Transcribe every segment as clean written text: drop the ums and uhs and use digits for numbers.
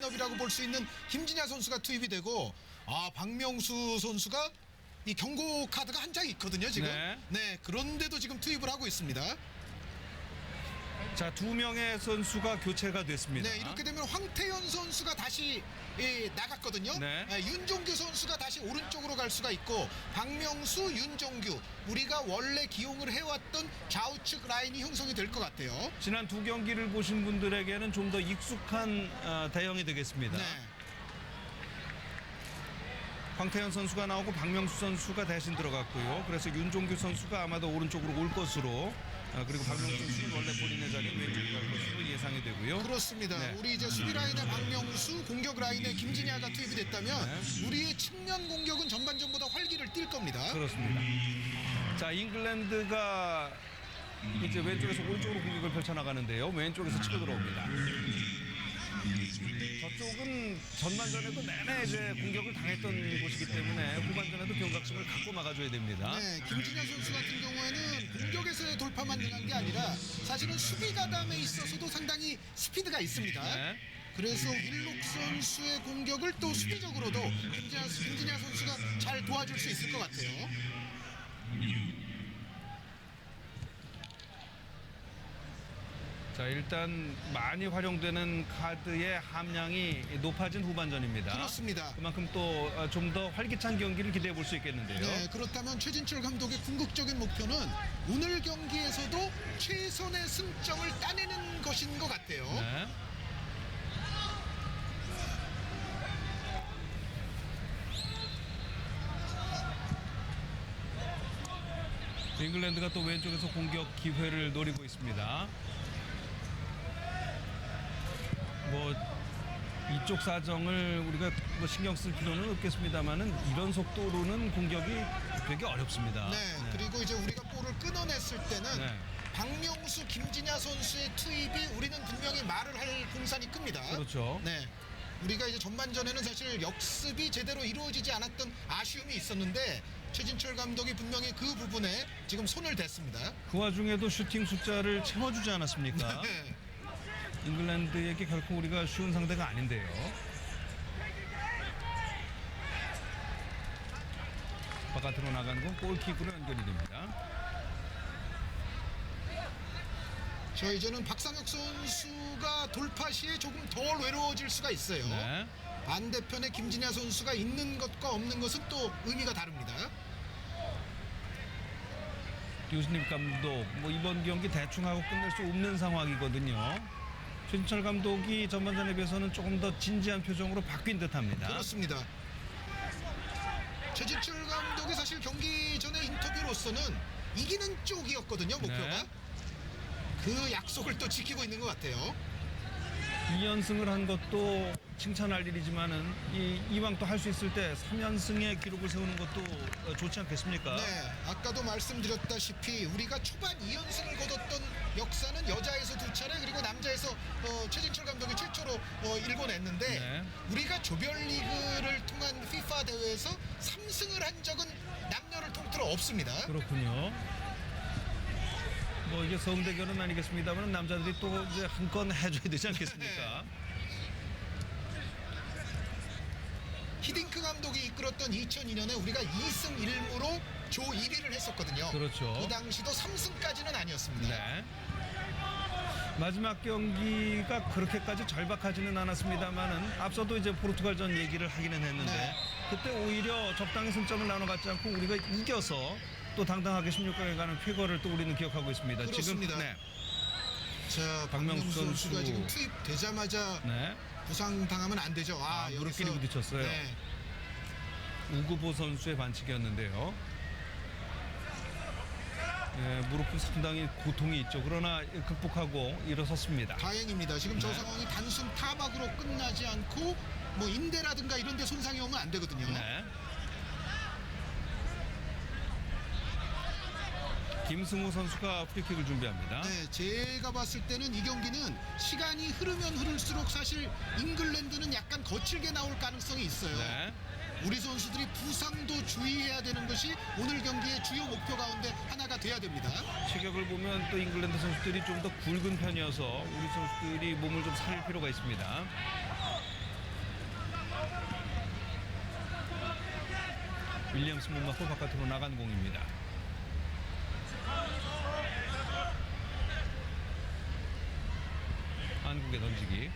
이라고 볼 수 있는 김진야 선수가 투입이 되고 박명수 선수가 이 경고 카드가 한 장 있거든요 지금. 네, 그런데도 지금 투입을 하고 있습니다. 자, 2명의 선수가 교체가 됐습니다. 네, 이렇게 되면 황태현 선수가 다시 나갔거든요. 네. 윤종규 선수가 다시 오른쪽으로 갈 수가 있고 박명수, 윤종규 우리가 원래 기용을 해왔던 좌우측 라인이 형성이 될 것 같아요. 지난 2경기를 보신 분들에게는 좀 더 익숙한 대형이 되겠습니다. 네. 황태현 선수가 나오고 박명수 선수가 대신 들어갔고요. 그래서 윤종규 선수가 아마도 오른쪽으로 올 것으로, 그리고 박명수 선수는 원래 본인의 자리에 왼쪽으로 갈 것으로 예상이 되고요. 그렇습니다. 네. 우리 이제 수비 라인에 박명수, 공격 라인에 김진야가 투입이 됐다면 우리의 측면 공격은 전반전보다 활기를 띨 겁니다. 그렇습니다. 자, 잉글랜드가 이제 왼쪽에서 오른쪽으로 공격을 펼쳐나가는데요. 왼쪽에서 치고 들어옵니다. 저쪽은 전반전에도 내내 이제 공격을 당했던 곳이기 때문에 후반전에도 경각심을 갖고 막아줘야 됩니다. 네, 김진야 선수 같은 경우에는 공격에서의 돌파만 능한 게 아니라 사실은 수비 가담에 있어서도 상당히 스피드가 있습니다. 네. 그래서 윌록 선수의 공격을 또 수비적으로도 김진야 선수가 잘 도와줄 수 있을 것 같아요. 자, 일단 많이 활용되는 카드의 함량이 높아진 후반전입니다. 그렇습니다. 그만큼 또 좀 더 활기찬 경기를 기대해 볼 수 있겠는데요. 네, 그렇다면 최진철 감독의 궁극적인 목표는 오늘 경기에서도 최선의 승점을 따내는 것인 것 같아요. 네. 잉글랜드가 또 왼쪽에서 공격 기회를 노리고 있습니다. 뭐 이쪽 사정을 우리가 뭐 신경 쓸 필요는 없겠습니다만은 이런 속도로는 공격이 되게 어렵습니다. 네, 그리고 이제 우리가 볼을 끊어냈을 때는 네. 박명수, 김진야 선수의 투입이 우리는 분명히 말을 할 공산이 큽니다. 그렇죠. 네, 우리가 이제 전반전에는 사실 역습이 제대로 이루어지지 않았던 아쉬움이 있었는데 최진철 감독이 분명히 그 부분에 지금 손을 댔습니다. 그 와중에도 슈팅 숫자를 채워주지 않았습니까? 네. 잉글랜드에게 결코 우리가 쉬운 상대가 아닌데요. 바깥으로 나가는 건 골킥으로 연결이 됩니다. 저 이제는 박상혁 선수가 돌파 시에 조금 덜 외로워질 수가 있어요. 네. 반대편에 김진야 선수가 있는 것과 없는 것은 또 의미가 다릅니다. 류승립 감독, 뭐 이번 경기 대충 하고 끝낼 수 없는 상황이거든요. 최진철 감독이 전반전에 비해서는 조금 더 진지한 표정으로 바뀐 듯합니다. 그렇습니다. 최진철 감독이 사실 경기 전에 인터뷰로서는 이기는 쪽이었거든요, 목표가. 네. 그 약속을 또 지키고 있는 것 같아요. 2연승을 한 것도 칭찬할 일이지만은 이왕 또 할 수 있을 때 3연승의 기록을 세우는 것도 좋지 않겠습니까? 네, 아까도 말씀드렸다시피 우리가 초반 2연승을 거뒀던 역사는 여자에서 2차례 그리고 남자에서 최진철 감독이 최초로 일궈냈는데 네. 우리가 조별리그를 통한 FIFA 대회에서 3승을 한 적은 남녀를 통틀어 없습니다. 그렇군요. 뭐 이게 성대결은 아니겠습니다만 남자들이 또 이제 한 건 해줘야 되지 않겠습니까? 히딩크 감독이 이끌었던 2002년에 우리가 2승 1무로 조 1위를 했었거든요. 그렇죠. 그 당시도 3승까지는 아니었습니다. 네. 마지막 경기가 그렇게까지 절박하지는 않았습니다만은 앞서도 이제 포르투갈전 얘기를 하기는 했는데 네. 그때 오히려 적당히 승점을 나눠갖지 않고 우리가 이겨서 또 당당하게 16강에 가는 쾌거를 또 우리는 기억하고 있습니다. 그렇습니다. 지금 네. 자, 박명수 선수가 지금 투입되자마자 네. 부상 당하면 안 되죠. 무릎끼리 여기서, 부딪혔어요. 네. 우구보 선수의 반칙이었는데요. 네, 무릎은 상당히 고통이 있죠. 그러나 극복하고 일어섰습니다. 다행입니다. 지금 저 네. 상황이 단순 타박으로 끝나지 않고 뭐 인대라든가 이런 데 손상이 오면 안 되거든요. 네. 김승우 선수가 프리킥을 준비합니다. 네, 제가 봤을 때는 이 경기는 시간이 흐르면 흐를수록 사실 잉글랜드는 약간 거칠게 나올 가능성이 있어요. 네. 우리 선수들이 부상도 주의해야 되는 것이 오늘 경기의 주요 목표 가운데 하나가 돼야 됩니다. 체격을 보면 또 잉글랜드 선수들이 좀 더 굵은 편이어서 우리 선수들이 몸을 좀 살릴 필요가 있습니다. 윌리엄스 못 맞고 바깥으로 나간 공입니다. 한국의 던지기.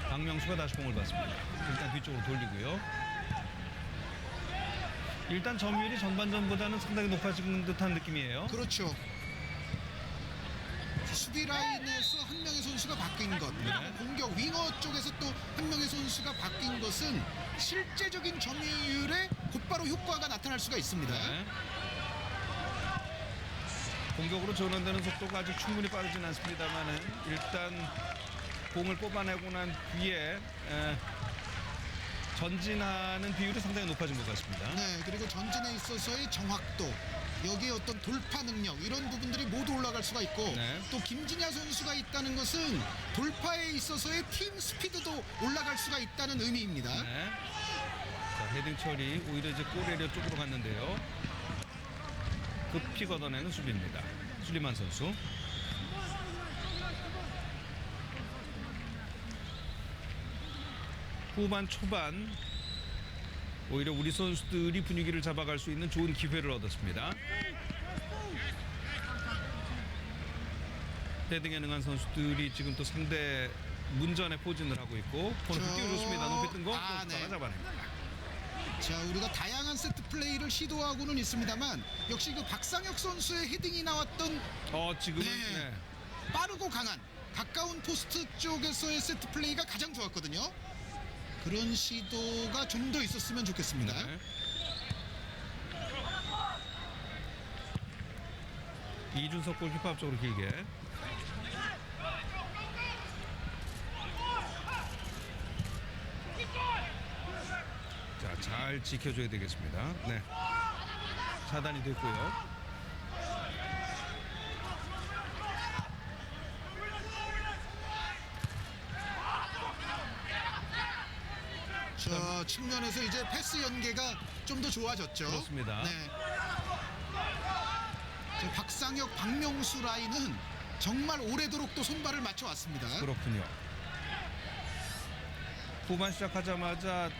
박명수가 다시 공을 받습니다. 일단 뒤쪽으로 돌리고요. 일단 점유율이 전반전보다는 상당히 높아지는 듯한 느낌이에요. 그렇죠. 수비 라인에서 한 명의 선수가 바뀐 것, 네. 공격 윙어 쪽에서 또 한 명의 선수가 바뀐 것은 실제적인 점유율에 곧바로 효과가 나타날 수가 있습니다. 네. 공격으로 전환되는 속도가 아직 충분히 빠르진 않습니다만은 일단 공을 뽑아내고 난 뒤에 전진하는 비율이 상당히 높아진 것 같습니다. 네, 그리고 전진에 있어서의 정확도, 여기에 어떤 돌파 능력 이런 부분들이 모두 올라갈 수가 있고 네. 또 김진야 선수가 있다는 것은 돌파에 있어서의 팀 스피드도 올라갈 수가 있다는 의미입니다. 네. 자, 헤딩 처리 오히려 이제 골에리어 쪽으로 갔는데요. 급히 걷어내는 수비입니다. 술리만 선수. 후반 초반 오히려 우리 선수들이 분위기를 잡아갈 수 있는 좋은 기회를 얻었습니다. 헤딩에 능한 선수들이 지금 또 상대 문전에 포진을 하고 있고 코너킥 띄워줬습니다. 높이 뜬 거 골키퍼가 네. 잡아냅니다. 자, 우리가 다양한 세트 플레이를 시도하고는 있습니다만 역시 그 박상혁 선수의 헤딩이 나왔던 지금은 네. 네. 빠르고 강한 가까운 포스트 쪽에서의 세트 플레이가 가장 좋았거든요. 그런 시도가 좀 더 있었으면 좋겠습니다. 네. 이준석 골키퍼 앞쪽으로 길게. 자, 잘 지켜줘야 되겠습니다. 네. 차단이 됐고요. 저 측면에서 이제 패스 연계가 좀 더 좋아졌죠. 그렇습니다. 네. 저 박상혁, 박명수 라인은 정말 오래도록 또 손발을 맞춰왔습니다. 그렇군요. 후반 시작하자마자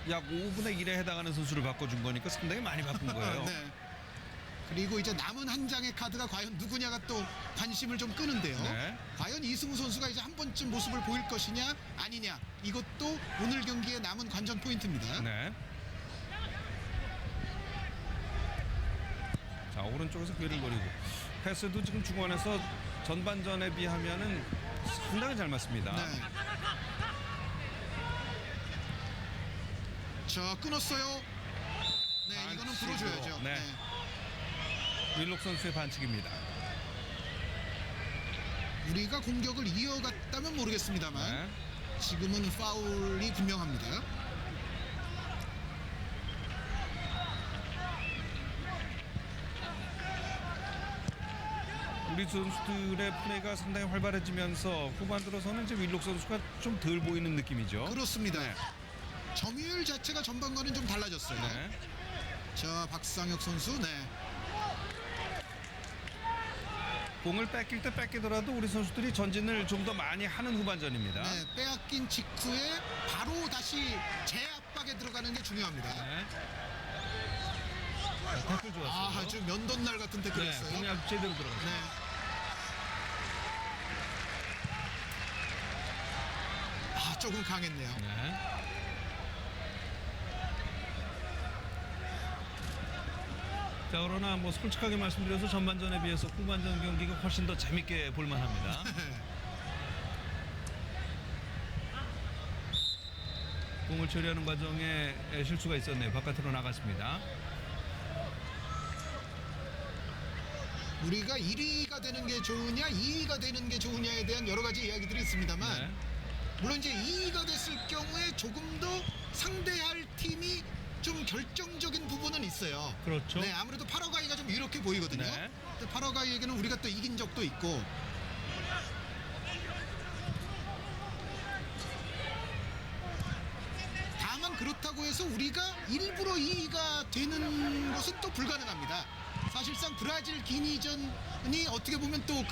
약 5분의 1에 해당하는 선수를 바꿔준 거니까 상당히 많이 바꾼 거예요. 네. 그리고 이제 남은 한 장의 카드가 과연 누구냐가 또 관심을 좀 끄는데요. 네. 과연 이승우 선수가 이제 한 번쯤 모습을 보일 것이냐 아니냐, 이것도 오늘 경기의 남은 관전 포인트입니다. 네. 자, 오른쪽에서 기회를 노리고 패스도 지금 중원에서 전반전에 비하면은 상당히 잘 맞습니다. 네. 자, 끊었어요. 네, 이거는 반칙으로. 불어줘야죠. 네. 윌록 선수의 반칙입니다. 우리가 공격을 이어갔다면 모르겠습니다만 네. 지금은 파울이 분명합니다. 우리 선수들의 플레이가 상당히 활발해지면서 후반 들어서는 이제 윌록 선수가 좀 덜 보이는 느낌이죠. 그렇습니다. 점유율 자체가 전반과는 좀 달라졌어요. 네. 자, 박상혁 선수, 네. 공을 뺏길 때 뺏기더라도 우리 선수들이 전진을 좀 더 많이 하는 후반전입니다. 네, 빼앗긴 직후에 바로 다시 재압박에 들어가는 게 중요합니다. 네. 자, 태클 좋았어요. 아, 아주 면도날 같은 네, 태클이었어요. 공이 아주 제대로 들어갔어요. 네. 아, 조금 강했네요. 네. 자, 그러나 뭐 솔직하게 말씀드려서 전반전에 비해서 후반전 경기가 훨씬 더 재밌게 볼만합니다. 공을 처리하는 과정에 실수가 있었네요. 바깥으로 나갔습니다. 우리가 1위가 되는 게 좋으냐 2위가 되는 게 좋으냐에 대한 여러 가지 이야기들이 있습니다만 네. 물론 이제 2위가 됐을 경우에 조금 더 상대할 팀이 좀 결정적인 부분은 있어요. 그렇죠. 네, 아무래도 파라과이가 좀 이렇게 보이거든요. 네. 근데 파라과이에게는 우리가 또 이긴 적도 있고. 다만 그렇다고 해서 우리가 일부러 2위가 되는 것은 또 불가능합니다. 사실상 브라질 기니전이 어떻게 보면 또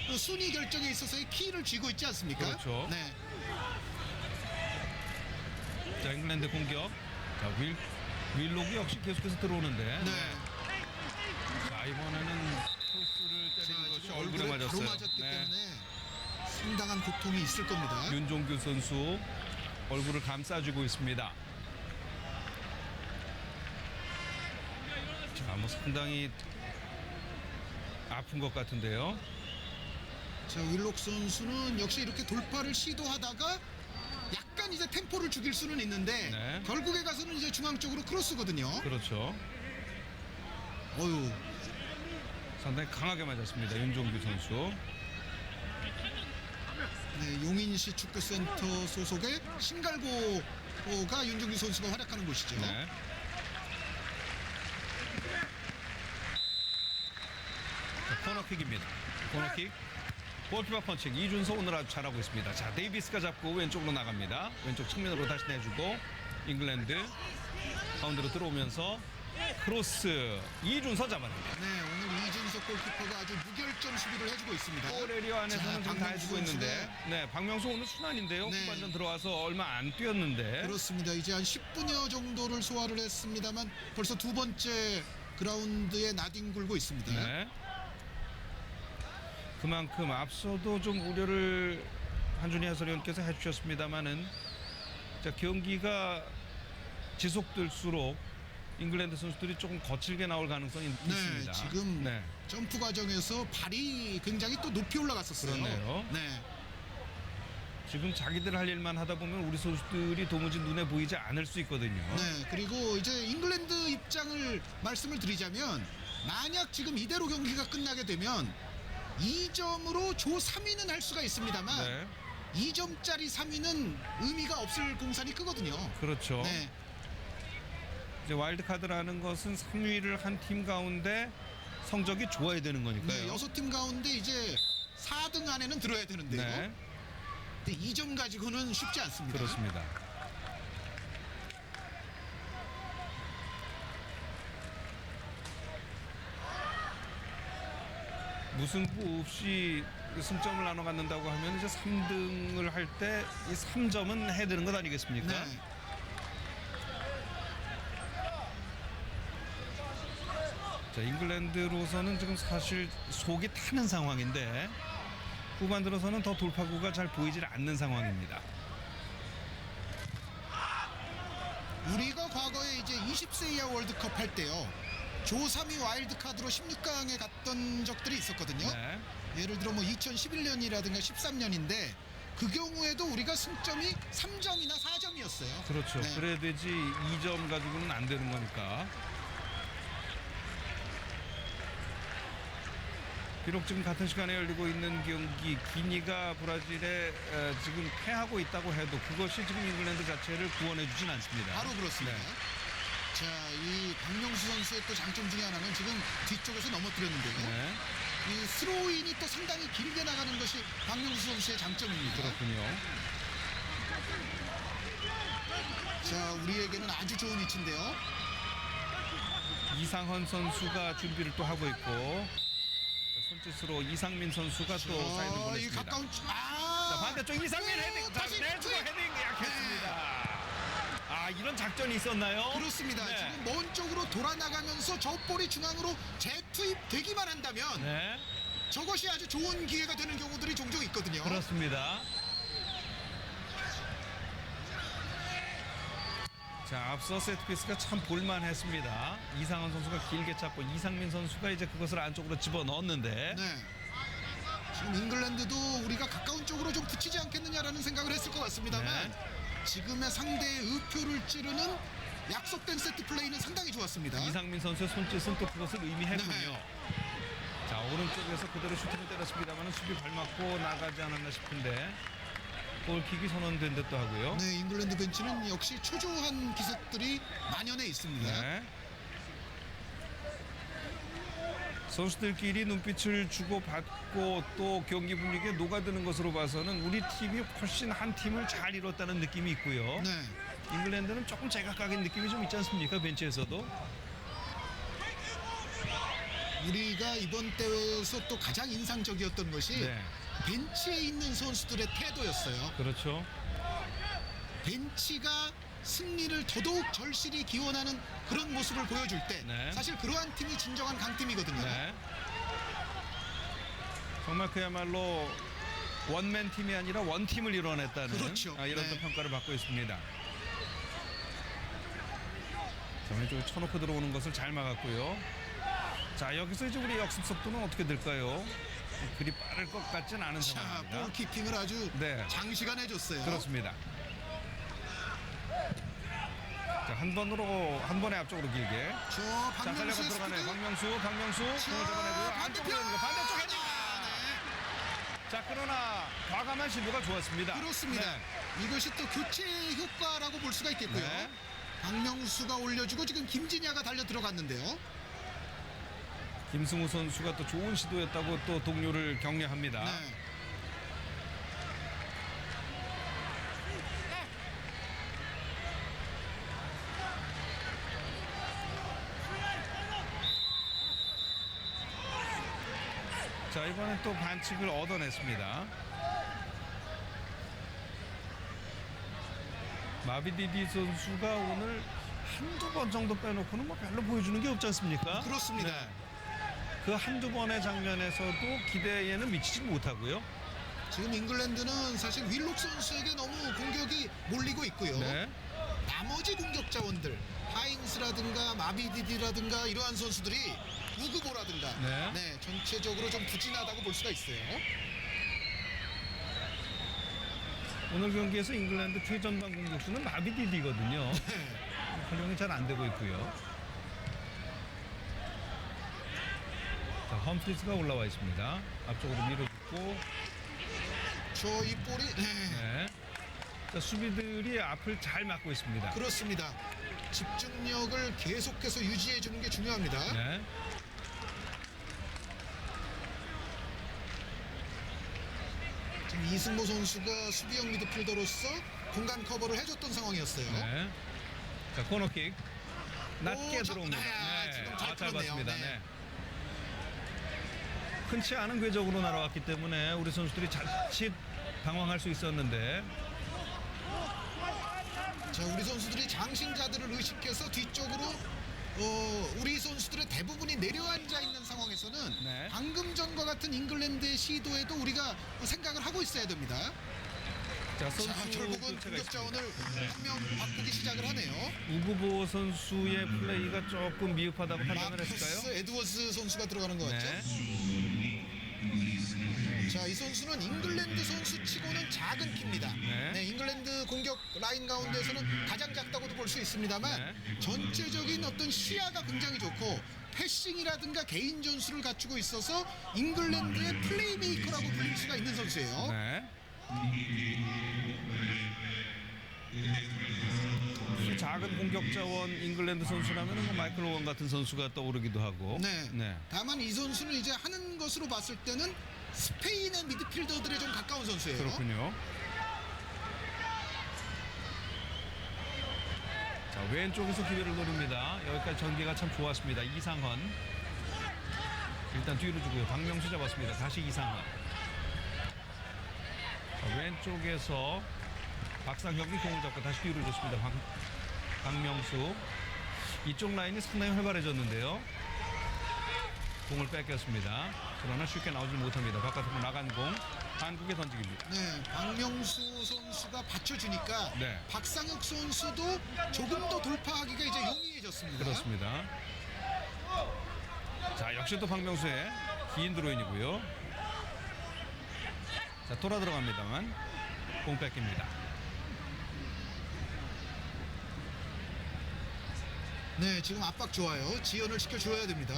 그 순위 결정에 있어서의 키를 쥐고 있지 않습니까? 그렇죠. 네. 자, 잉글랜드 공격. 자, 윌록이 역시 계속해서 들어오는데. 네. 자, 이번에는 크로스를 때리는 것이 지금 얼굴에 얼굴에 바로 맞았어요. 맞았기 네. 때문에 상당한 고통이 있을 겁니다. 윤종규 선수 얼굴을 감싸주고 있습니다. 자, 뭐 상당히 아픈 것 같은데요. 자, 윌록 선수는 역시 이렇게 돌파를 시도하다가 약간 이제 템포를 죽일 수는 있는데 네. 결국에 가서는 이제 중앙 쪽으로 크로스거든요. 그렇죠. 어유. 상당히 강하게 맞았습니다. 윤종규 선수. 네, 용인시 축구센터 소속의 신갈고가 윤종규 선수가 활약하는 곳이죠. 네. 자, 코너킥입니다. 코너킥. 골키퍼 펀칭. 이준서 오늘 아주 잘하고 있습니다. 자, 데이비스가 잡고 왼쪽으로 나갑니다. 왼쪽 측면으로 다시 내주고 잉글랜드 가운데로 들어오면서 크로스. 이준서 잡아냅니다. 네, 오늘 이준석 골키퍼가 아주 무결점 수비를 해주고 있습니다. 골 에리어 안에서는 자, 좀 다 해주고 박명수 있는데, 네, 박명수 오늘 순환인데요. 네. 후반전 들어와서 얼마 안 뛰었는데, 그렇습니다. 이제 한 10분여 정도를 소화를 했습니다만 벌써 두 번째 그라운드에 나뒹굴고 있습니다. 네. 그만큼 앞서도 좀 우려를 한준희 해설위원께서 해주셨습니다만은, 자, 경기가 지속될수록 잉글랜드 선수들이 조금 거칠게 나올 가능성이 있습니다. 지금 네. 점프 과정에서 발이 굉장히 또 높이 올라갔었어요. 그렇네요. 네. 지금 자기들 할 일만 하다 보면 우리 선수들이 도무지 눈에 보이지 않을 수 있거든요. 네, 그리고 이제 잉글랜드 입장을 말씀을 드리자면 만약 지금 이대로 경기가 끝나게 되면 2점으로 조 3위는 할 수가 있습니다만 네. 2점짜리 3위는 의미가 없을 공산이 크거든요. 그렇죠. 네, 이제 와일드카드라는 것은 3위를 한 팀 가운데 성적이 좋아야 되는 거니까요. 네, 6팀 가운데 이제 4등 안에는 들어야 되는데요. 네, 근데 2점 가지고는 쉽지 않습니다. 그렇습니다. 무승부 없이 승점을 나눠 갖는다고 하면 이제 3등을 할 때 이 3점은 해야 되는 것 아니겠습니까? 네. 자, 잉글랜드로서는 지금 사실 속이 타는 상황인데 후반 들어서는 더 돌파구가 잘 보이질 않는 상황입니다. 우리가 과거에 이제 20세 이하 월드컵 할 때요. 조 3위 와일드카드로 16강에 갔던 적들이 있었거든요. 네. 예를 들어 뭐 2011년이라든가 13년인데 그 경우에도 우리가 승점이 3점이나 4점이었어요. 그렇죠. 네. 그래야 되지 2점 가지고는 안 되는 거니까. 비록 지금 같은 시간에 열리고 있는 경기 기니가 브라질에 지금 패하고 있다고 해도 그것이 지금 잉글랜드 자체를 구원해 주진 않습니다. 바로 그렇습니다. 네. 자, 이 박명수 선수의 또 장점 중에 하나는 지금 뒤쪽에서 넘어뜨렸는데요. 네. 이 스로인이 또 상당히 길게 나가는 것이 박명수 선수의 장점입니다. 그렇군요. 자, 우리에게는 아주 좋은 위치인데요. 이상헌 선수가 준비를 또 하고 있고 자, 손짓으로 이상민 선수가 또 사인을 이 보냈습니다. 가까운 자, 반대쪽 이상민 헤딩. 자, 다시 내주고 투입! 헤딩 약했습니다. 아, 이런 작전이 있었나요? 그렇습니다. 네. 지금 먼 쪽으로 돌아 나가면서 저 볼이 중앙으로 재투입되기만 한다면 네, 저것이 아주 좋은 기회가 되는 경우들이 종종 있거든요. 그렇습니다. 자, 앞서 세트피스가 참 볼만했습니다. 이상헌 선수가 길게 잡고 이상민 선수가 이제 그것을 안쪽으로 집어넣었는데 네. 지금 잉글랜드도 우리가 가까운 쪽으로 좀 붙이지 않겠느냐라는 생각을 했을 것 같습니다만 네. 지금의 상대의 의표를 찌르는 약속된 세트 플레이는 상당히 좋았습니다. 이상민 선수의 손짓은 또 그것을 의미했군요. 네. 자, 오른쪽에서 그대로 슈팅을 때렸습니다만 수비 발맞고 나가지 않았나 싶은데 골킥이 선언된 듯도 하고요. 네, 잉글랜드 벤치는 역시 초조한 기색들이 만연해 있습니다. 네. 선수들끼리 눈빛을 주고받고 또 경기 분위기에 녹아드는 것으로 봐서는 우리 팀이 훨씬 한 팀을 잘 이뤘다는 느낌이 있고요. 네. 잉글랜드는 조금 제각각인 느낌이 좀 있지 않습니까? 벤치에서도. 우리가 이번 대회에서 또 가장 인상적이었던 것이 네. 벤치에 있는 선수들의 태도였어요. 그렇죠. 벤치가 승리를 더더욱 절실히 기원하는 그런 모습을 보여줄 때 네. 사실 그러한 팀이 진정한 강팀이거든요. 네. 정말 그야말로 원맨 팀이 아니라 원팀을 이뤄냈다는 그렇죠. 이런 네. 또 평가를 받고 있습니다. 자, 왼쪽에 쳐놓고 들어오는 것을 잘 막았고요. 자, 여기서 이제 우리 역습 속도는 어떻게 될까요? 그리 빠를 것 같진 않은 자, 상황입니다. 볼키핑을 아주 네. 장시간 해줬어요. 그렇습니다. 자, 한 번에 앞쪽으로 길게. 저 자, 달려가 박명수의 들어가네요. 스피드. 박명수 공을 잡아내고요. 안쪽으로 오는 거 반대쪽 헤딩. 자, 그러나 과감한 시도가 좋았습니다. 그렇습니다. 네. 이것이 또 교체 효과라고 볼 수가 있겠고요. 네. 박명수가 올려주고 지금 김진야가 달려 들어갔는데요. 김승우 선수가 또 좋은 시도였다고 또 동료를 격려합니다. 네. 자, 이번엔 또 반칙을 얻어냈습니다. 마비디디 선수가 오늘 한두 번 정도 빼놓고는 뭐 별로 보여주는 게 없지 않습니까? 그렇습니다. 네. 그 한두 번의 장면에서도 기대에는 미치지 못하고요. 지금 잉글랜드는 사실 윌록 선수에게 너무 공격이 몰리고 있고요. 네. 나머지 공격 자원들 하인스라든가 마비디디라든가 이러한 선수들이 우그보라든가 네. 전체적으로 좀 부진하다고 볼 수가 있어요. 오늘 경기에서 잉글랜드 최전방 공격수는 마비디디거든요. 활용이 잘 안 되고 있고요. 자, 험프리스가 올라와 있습니다. 앞쪽으로 밀어주고. 저 이 볼이 네. 자, 수비들이 앞을 잘 막고 있습니다. 그렇습니다. 집중력을 계속해서 유지해 주는 게 중요합니다. 네. 지금 이승모 선수가 수비형 미드필더로서 공간 커버를 해줬던 상황이었어요. 네. 자, 코너킥 낮게 오, 들어옵니다. 네, 지금 잘 잘 풀었네요. 봤습니다. 네. 네. 흔치 않은 궤적으로 날아왔기 때문에 우리 선수들이 자칫 당황할 수 있었는데. 자, 우리 선수들이 장신자들을 의식해서 뒤쪽으로 우리 선수들의 대부분이 내려앉아 있는 상황에서는 네. 방금 전과 같은 잉글랜드의 시도에도 우리가 생각을 하고 있어야 됩니다. 자, 자, 선수 결국은 교체가 공격 있습니다. 자원을 네. 한 명 바꾸기 시작을 하네요. 우구보 선수의 플레이가 조금 미흡하다고 판단을 마커스 했을까요? 에드워즈 선수가 들어가는 것 같죠? 네. 자, 이 선수는 잉글랜드 선수치고는 작은 키입니다. 네. 잉글랜드 공격 라인 가운데서는 가장 작다고도 볼 수 있습니다만 네. 전체적인 어떤 시야가 굉장히 좋고 패싱이라든가 개인 전술을 갖추고 있어서 잉글랜드의 플레이메이커라고 불릴 수가 있는 선수예요. 네. 작은 공격 자원 잉글랜드 선수라면 뭐 마이클 오원 같은 선수가 떠오르기도 하고. 네. 다만 이 선수는 이제 하는 것으로 봤을 때는 스페인의 미드필더들에 좀 가까운 선수예요. 그렇군요. 자, 왼쪽에서 기회를 노립니다. 여기까지 전개가 참 좋았습니다. 이상헌. 일단 뒤로 주고요. 박명수 잡았습니다. 다시 이상헌. 자, 왼쪽에서 박상혁이 공을 잡고 다시 뒤로 줬습니다. 박명수. 이쪽 라인이 상당히 활발해졌는데요. 공을 뺏겼습니다. 그러나 쉽게 나오지 못합니다. 바깥으로 나간 공. 한국에 던지기입니다. 네, 박명수 선수가 받쳐주니까 네. 박상혁 선수도 조금 더 돌파하기가 이제 용이해졌습니다. 그렇습니다. 자, 역시 또 박명수의 긴 드로인이고요. 자, 돌아 들어갑니다만 공 뺏깁니다. 네, 지금 압박 좋아요. 지연을 시켜줘야 됩니다.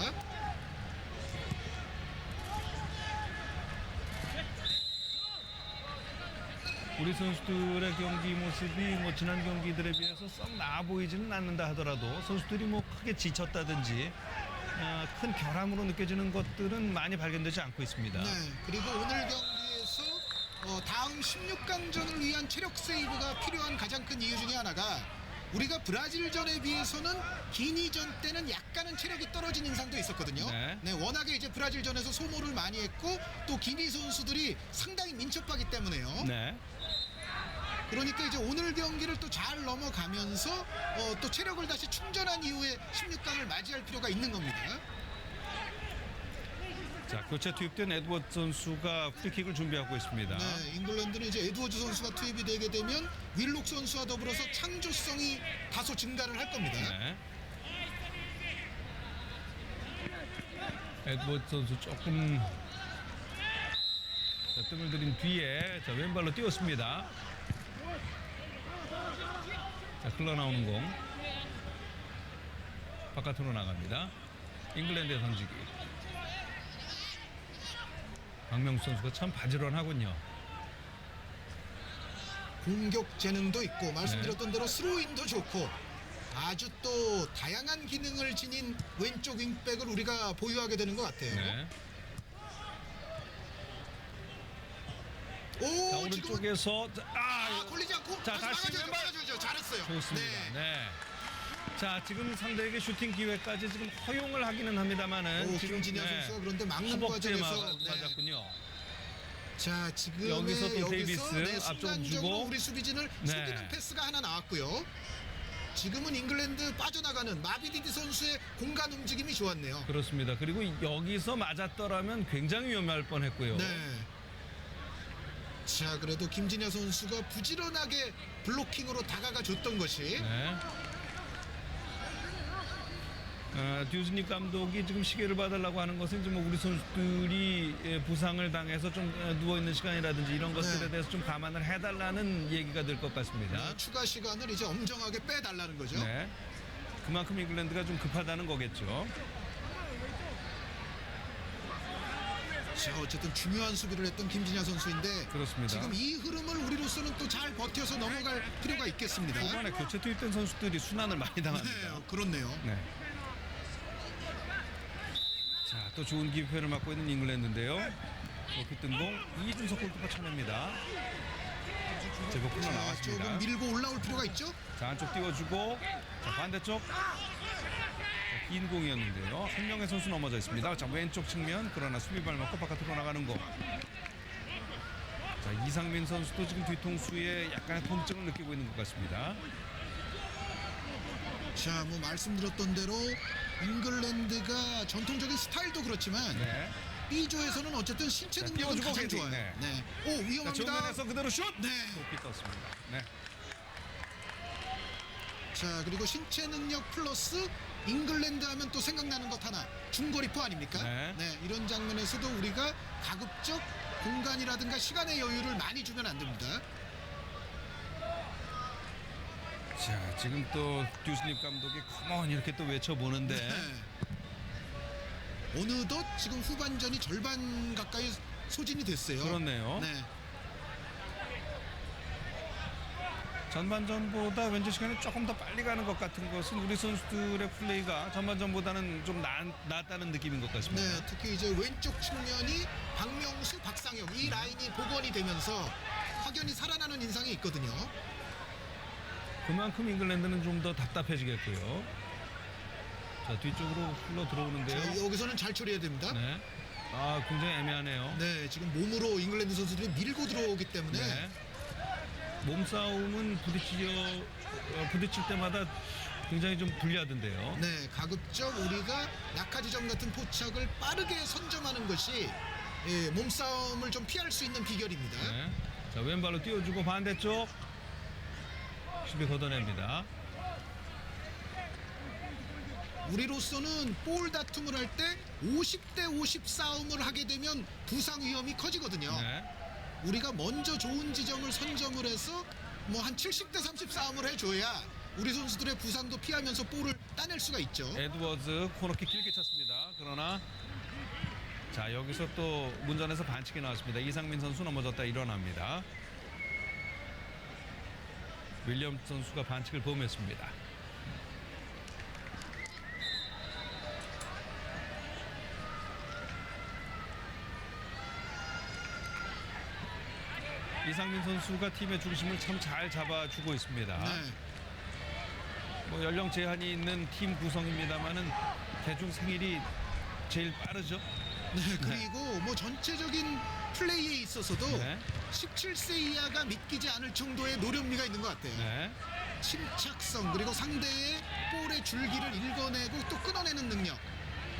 우리 선수들의 경기 모습이 뭐 지난 경기들에 비해서 썩 나아 보이지는 않는다 하더라도 선수들이 뭐 크게 지쳤다든지 큰 결함으로 느껴지는 것들은 많이 발견되지 않고 있습니다. 네, 그리고 오늘 경기에서 다음 16강전을 위한 체력 세이브가 필요한 가장 큰 이유 중에 하나가 우리가 브라질전에 비해서는 기니전 때는 약간은 체력이 떨어진 인상도 있었거든요. 네. 워낙에 이제 브라질전에서 소모를 많이 했고 또 기니 선수들이 상당히 민첩하기 때문에요. 네. 그러니까 이제 오늘 경기를 또 잘 넘어가면서 또 체력을 다시 충전한 이후에 16강을 맞이할 필요가 있는 겁니다. 자, 교체 투입된 에드워드 선수가 프리킥을 준비하고 있습니다. 네, 잉글랜드는 이제 에드워즈 선수가 투입이 되게 되면 윌록 선수와 더불어서 창조성이 다소 증가를 할 겁니다. 네. 에드워드 선수 조금 자, 등을 들인 뒤에 자, 왼발로 뛰었습니다. 자, 흘러나오는 공 바깥으로 나갑니다. 잉글랜드의 던지기. 박명수 선수가 참 바지런하군요. 공격 재능도 있고 말씀드렸던 대로 스로인도 좋고 아주 또 다양한 기능을 지닌 왼쪽 윙백을 우리가 보유하게 되는 것 같아요. 네. 오, 자, 지금 오른쪽에서 걸리지 않고 자, 다시 왼발. 막아줘야죠. 잘했어요. 좋습니다. 네. 네. 자, 지금 상대에게 슈팅 기회까지 지금 허용을 하기는 합니다만은 오, 지금 김진야 선수가 그런데 막는 허벅지에 과정에서 맞았군요. 자, 지금 여기서 또 데이비스 앞쪽 순간적으로 주고. 우리 수비진을 네. 속이는 패스가 하나 나왔고요. 지금은 잉글랜드 빠져나가는 마비디디 선수의 공간 움직임이 좋았네요. 그렇습니다. 그리고 여기서 맞았더라면 굉장히 위험할 뻔했고요. 네. 자, 그래도 김진야 선수가 부지런하게 블로킹으로 다가가 줬던 것이 네. 듀즈니 감독이 지금 시계를 봐달라고 하는 것은 지금 우리 선수들이 부상을 당해서 좀 누워있는 시간이라든지 이런 것들에 네. 대해서 좀 감안을 해달라는 얘기가 될 것 같습니다. 추가 시간을 이제 엄정하게 빼달라는 거죠. 네. 그만큼 잉글랜드가 좀 급하다는 거겠죠. 자, 어쨌든 중요한 수비를 했던 김진야 선수인데 그렇습니다. 지금 이 흐름을 우리로서는 또 잘 버텨서 넘어갈 필요가 있겠습니다. 초반에 교체 투입된 선수들이 순환을 많이 당합니다. 네, 그렇네요. 네. 자, 또 좋은 기회를 맞고 있는 잉글랜드인데요. 높이 뜬 공 이준석 골키퍼 쳐냅니다. 제법 흘러 자, 나왔습니다. 조금 밀고 올라올 필요가 있죠. 자, 안쪽 띄워주고 자, 반대쪽 긴 공이었는데요. 한 명의 선수 넘어져 있습니다. 자, 왼쪽 측면 그러나 수비발 맞고 바깥으로 나가는 공. 자, 이상민 선수도 지금 뒤통수에 약간의 통증을 느끼고 있는 것 같습니다. 자, 뭐 말씀드렸던 대로 잉글랜드가 전통적인 스타일도 그렇지만 네. B조에서는 어쨌든 신체 자, 능력은 띄워주고 가장 헤딩. 좋아요. 네. 네. 오, 자, 위험합니다. 정면에서 그대로 슛! 네. 높이 떴습니다. 네. 자, 그리고 신체 능력 플러스 잉글랜드 하면 또 생각나는 것 하나 중거리포 아닙니까? 네. 이런 장면에서도 우리가 가급적 공간이라든가 시간의 여유를 많이 주면 안 됩니다. 자, 지금 또 듀스립 감독이 컴온 이렇게 또 외쳐보는데 네. 어느덧 지금 후반전이 절반 가까이 소진이 됐어요. 그렇네요. 네. 전반전보다 왠지 시간이 조금 더 빨리 가는 것 같은 것은 우리 선수들의 플레이가 전반전보다는 좀 낫다는 느낌인 것 같습니다. 네, 특히 이제 왼쪽 측면이 박명수, 박상혁 이 라인이 복원이 되면서 확연히 살아나는 인상이 있거든요. 그만큼 잉글랜드는 좀 더 답답해지겠고요. 자, 뒤쪽으로 흘러 들어오는데요. 자, 여기서는 잘 처리해야 됩니다. 네. 네. 아, 굉장히 애매하네요. 지금 몸으로 잉글랜드 선수들이 밀고 들어오기 때문에 네. 몸싸움은 부딪힐 때마다 굉장히 좀 불리하던데요. 네, 가급적 우리가 낙하지점 같은 포착을 빠르게 선점하는 것이 몸싸움을 좀 피할 수 있는 비결입니다. 네. 자, 왼발로 띄워주고 반대쪽 수비 걷어냅니다. 우리로서는 볼 다툼을 할 때 50대 50 싸움을 하게 되면 부상 위험이 커지거든요. 네. 우리가 먼저 좋은 지점을 선점을 해서 뭐 한 70대 30 싸움을 해줘야 우리 선수들의 부상도 피하면서 볼을 따낼 수가 있죠. 에드워즈 코너킥 길게 찼습니다. 그러나 자, 여기서 또 문전에서 반칙이 나왔습니다. 이상민 선수 넘어졌다 일어납니다. 윌리엄 선수가 반칙을 범했습니다. 이상민 선수가 팀의 중심을 참 잘 잡아주고 있습니다. 네. 뭐 연령 제한이 있는 팀 구성입니다만은 대중 생일이 제일 빠르죠. 네, 그리고 뭐 전체적인 플레이에 있어서도 네. 17세 이하가 믿기지 않을 정도의 노련미가 있는 것 같아요. 네. 침착성 그리고 상대의 볼의 줄기를 읽어내고 또 끊어내는 능력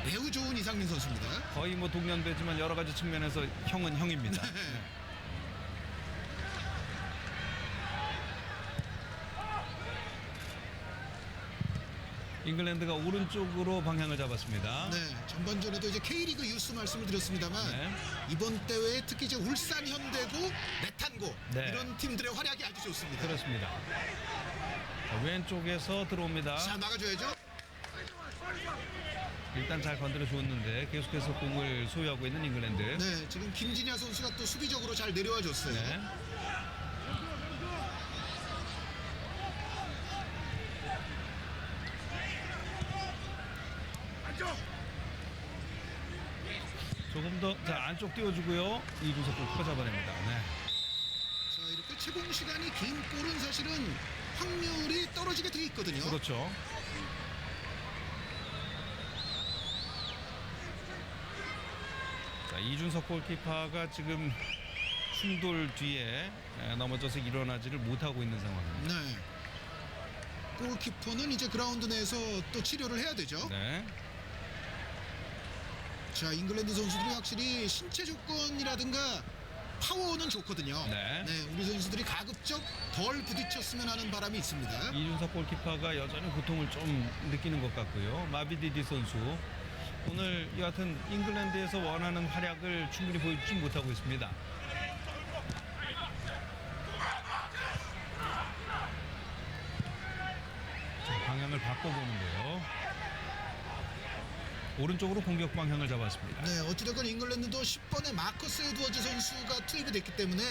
매우 좋은 이상민 선수입니다. 거의 뭐 동년배지만 여러 가지 측면에서 형은 형입니다. 네. 네. 잉글랜드가 오른쪽으로 방향을 잡았습니다. 네, 전반전에도 이제 K리그 유스 말씀을 드렸습니다만 네. 이번 대회에 특히 이제 울산 현대고 메탄고 네. 이런 팀들의 활약이 아주 좋습니다. 그렇습니다. 자, 왼쪽에서 들어옵니다. 자, 막아줘야죠. 일단 잘 건드려 줬는데 계속해서 공을 소유하고 있는 잉글랜드. 네, 지금 김진야 선수가 또 수비적으로 잘 내려와 줬어요. 네. 조금 더 자, 안쪽 띄워주고요. 이준석 골키퍼 잡아냅니다. 네. 자, 이렇게 채공 시간이 긴 볼은 사실은 확률이 떨어지게 돼 있거든요. 그렇죠. 자, 이준석 골키퍼가 지금 충돌 뒤에 넘어져서 일어나지를 못하고 있는 상황입니다. 네. 골키퍼는 이제 그라운드 내에서 또 치료를 해야 되죠. 네. 자, 잉글랜드 선수들이 확실히 신체 조건이라든가 파워는 좋거든요. 네. 우리 선수들이 가급적 덜 부딪혔으면 하는 바람이 있습니다. 이준석 골키퍼가 여전히 고통을 좀 느끼는 것 같고요. 마비디디 선수 오늘 여하튼 잉글랜드에서 원하는 활약을 충분히 보여주지 못하고 있습니다. 자, 방향을 바꿔보는데요. 오른쪽으로 공격 방향을 잡았습니다. 네, 어찌됐건 잉글랜드도 10번의 마커스 에드워즈 선수가 투입이 됐기 때문에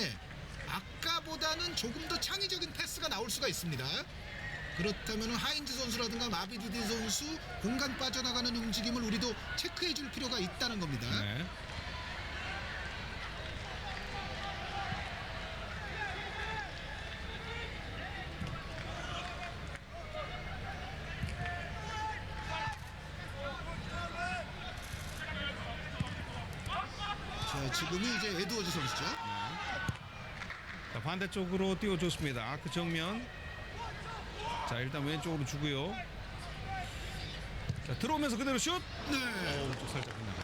아까보다는 조금 더 창의적인 패스가 나올 수가 있습니다. 그렇다면 하인즈 선수라든가 마비디디 선수 공간 빠져나가는 움직임을 우리도 체크해 줄 필요가 있다는 겁니다. 네. 자, 지금이 이제 에드워즈 선수죠. 자, 반대쪽으로 띄워줬습니다. 아크 정면. 자, 일단 왼쪽으로 주고요. 자, 들어오면서 그대로 슛. 네. 오른쪽 살짝 끝나가.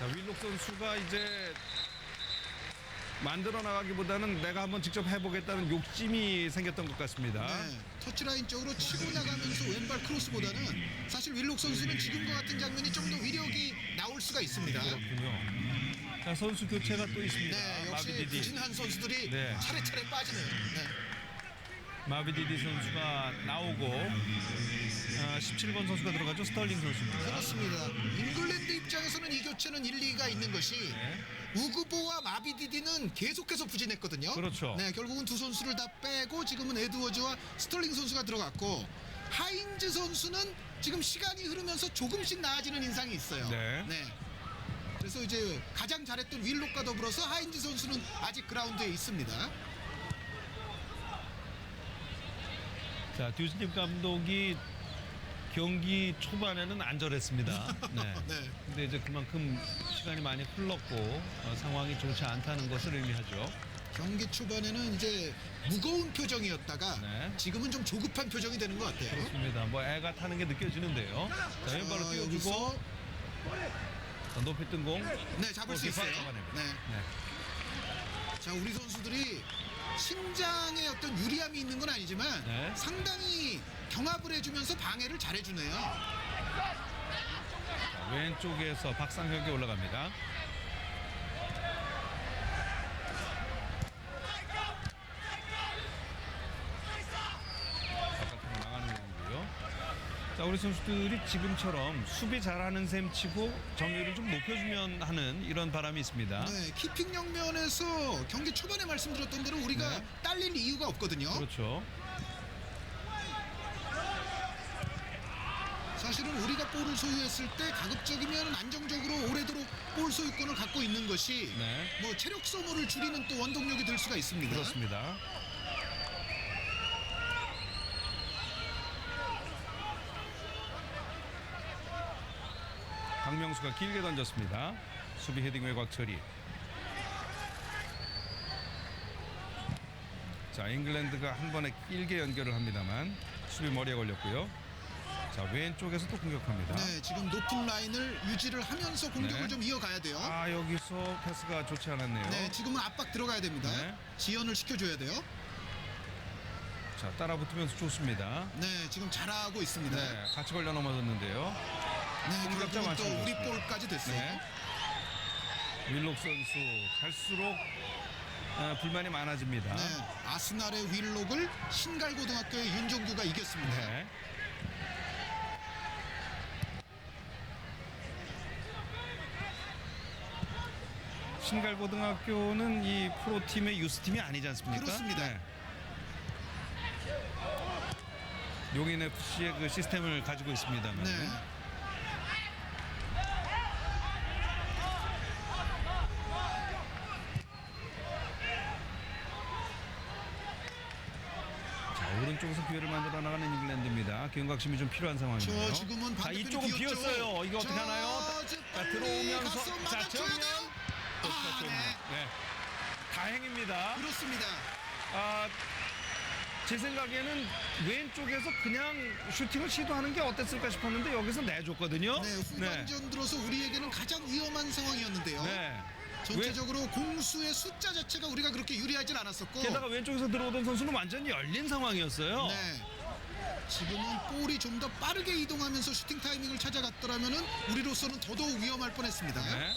자, 윌록 선수가 이제 만들어 나가기보다는 내가 한번 직접 해보겠다는 욕심이 생겼던 것 같습니다. 네, 터치라인 쪽으로 치고 나가면서 왼발 크로스보다는 사실 윌록 선수는 지금과 같은 장면이 좀 더 위력이 나올 수가 있습니다. 그렇군요. 자, 선수 교체가 또 있습니다. 네, 역시 마비디디. 부진한 선수들이 네. 차례차례 빠지네요. 네. 마비디디 선수가 나오고 17번 선수가 들어가죠. 스털링 선수입니다. 그렇습니다. 잉글랜드 입장에서는 이 교체는 일리가 있는 것이 네. 우그보와 마비디디는 계속해서 부진했거든요. 그렇죠. 네, 결국은 두 선수를 다 빼고 지금은 에드워즈와 스털링 선수가 들어갔고 하인즈 선수는 지금 시간이 흐르면서 조금씩 나아지는 인상이 있어요. 네. 그래서 이제 가장 잘했던 윌록과 더불어서 하인즈 선수는 아직 그라운드에 있습니다. 자, 듀스님 감독이 경기 초반에는 안절했습니다. 네. 네. 근데 이제 그만큼 시간이 많이 흘렀고 상황이 좋지 않다는 것을 의미하죠. 경기 초반에는 이제 무거운 표정이었다가 네. 지금은 좀 조급한 표정이 되는 것 같아요. 그렇습니다. 뭐 애가 타는 게 느껴지는데요. 자, 왼발로 띄워주고 여기서 자, 높이 뜬 공. 네, 잡을 수 있어요. 잡아냅니다. 네. 네. 자, 우리 선수들이 신장에 어떤 유리함이 있는 건 아니지만 네. 상당히 경합을 해주면서 방해를 잘해주네요. 자, 왼쪽에서 박상혁이 올라갑니다. 바깥으로 나가는 공이고요. 자, 우리 선수들이 지금처럼 수비 잘하는 셈 치고 점유율을 좀 높여주면 하는 이런 바람이 있습니다. 네, 키핑력 면에서 경기 초반에 말씀드렸던 대로 우리가 네. 딸릴 이유가 없거든요. 그렇죠. 사실은 우리가 볼을 소유했을 때 가급적이면 안정적으로 오래도록 볼 소유권을 갖고 있는 것이 네. 뭐 체력 소모를 줄이는 또 원동력이 될 수가 있습니다. 그렇습니다. 박명수가 길게 던졌습니다. 수비 헤딩 외곽 처리. 자, 잉글랜드가 한 번에 길게 연결을 합니다만 수비 머리에 걸렸고요. 자, 왼쪽에서 또 공격합니다. 네, 지금 높은 라인을 유지를 하면서 공격을 네. 좀 이어가야 돼요. 아, 여기서 패스가 좋지 않았네요. 네, 지금은 압박 들어가야 됩니다. 네. 지연을 시켜줘야 돼요. 자, 따라붙으면서 좋습니다. 네, 지금 잘하고 있습니다. 네, 네, 같이 걸려 넘어졌는데요. 공격자 결국은 또 우리 맞춰줬습니다. 볼까지 됐어요. 네. 윌록 선수 갈수록 불만이 많아집니다. 네, 아스날의 윌록을 신갈고등학교의 윤종규가 이겼습니다. 네. 신갈고등학교는 이 프로팀의 유스팀이 아니지 않습니까? 그렇습니다. 네. 용인 FC의 그 시스템을 가지고 있습니다만. 네. 자, 오른쪽에서 기회를 만들어 나가는 잉글랜드입니다. 경각심이 좀 필요한 상황이에요. 저 지금은 자, 반대편이 이쪽은 비었죠. 비었어요. 이거 어떻게 하나요? 저 자, 빨리 들어오면서 가서 자, 막아줘야 정면. 돼요. 아, 네. 네. 다행입니다. 그렇습니다. 아, 제 생각에는 왼쪽에서 그냥 슈팅을 시도하는 게 어땠을까 싶었는데 여기서 내줬거든요. 네, 후반전 들어서 우리에게는 가장 위험한 상황이었는데요. 네. 전체적으로 공수의 숫자 자체가 우리가 그렇게 유리하진 않았었고, 게다가 왼쪽에서 들어오던 선수는 완전히 열린 상황이었어요. 네, 지금은 볼이 좀 더 빠르게 이동하면서 슈팅 타이밍을 찾아갔더라면은 우리로서는 더더욱 위험할 뻔했습니다. 네.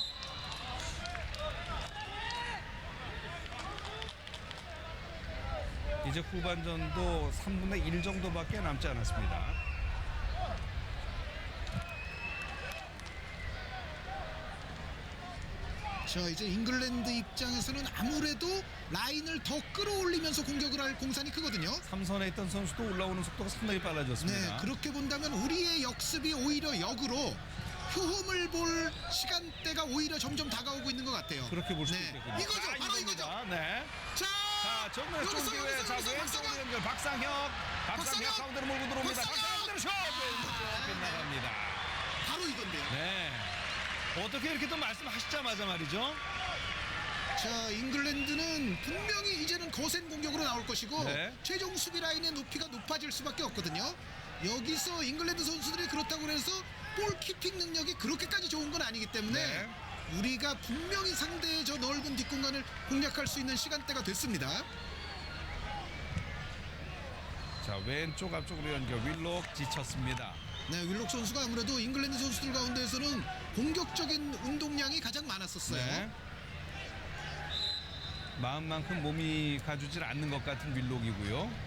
이제 후반전도 3분의 1 정도밖에 남지 않았습니다. 자, 이제 잉글랜드 입장에서는 아무래도 라인을 더 끌어올리면서 공격을 할 공산이 크거든요. 삼선에 있던 선수도 올라오는 속도가 상당히 빨라졌습니다. 네, 그렇게 본다면 우리의 역습이 오히려 역으로 효험을 볼 시간대가 오히려 점점 다가오고 있는 것 같아요. 그렇게 볼 수도 네, 있겠군요. 이거죠, 자, 바로 이겁니다. 이거죠. 네. 자, 자, 정면에 여기서, 좋은 기회. 여기서, 자, 여기서 왼쪽으로 연결. 박상혁 가운데로 몰고 들어옵니다. 박상혁 그대로 슛! 왼쪽 빗나갑니다. 바로 이건데요. 네. 어떻게 이렇게 또 말씀하시자마자 말이죠. 자, 잉글랜드는 분명히 이제는 거센 공격으로 나올 것이고, 네. 최종 수비 라인의 높이가 높아질 수밖에 없거든요. 여기서 잉글랜드 선수들이 그렇다고 해서 볼 키핑 능력이 그렇게까지 좋은 건 아니기 때문에 네. 우리가 분명히 상대의 저 넓은 뒷공간을 공략할 수 있는 시간대가 됐습니다. 자, 왼쪽 앞쪽으로 연결. 윌록 지쳤습니다. 네, 윌록 선수가 아무래도 잉글랜드 선수들 가운데에서는 공격적인 운동량이 가장 많았었어요. 네. 마음만큼 몸이 가주질 않는 것 같은 윌록이고요.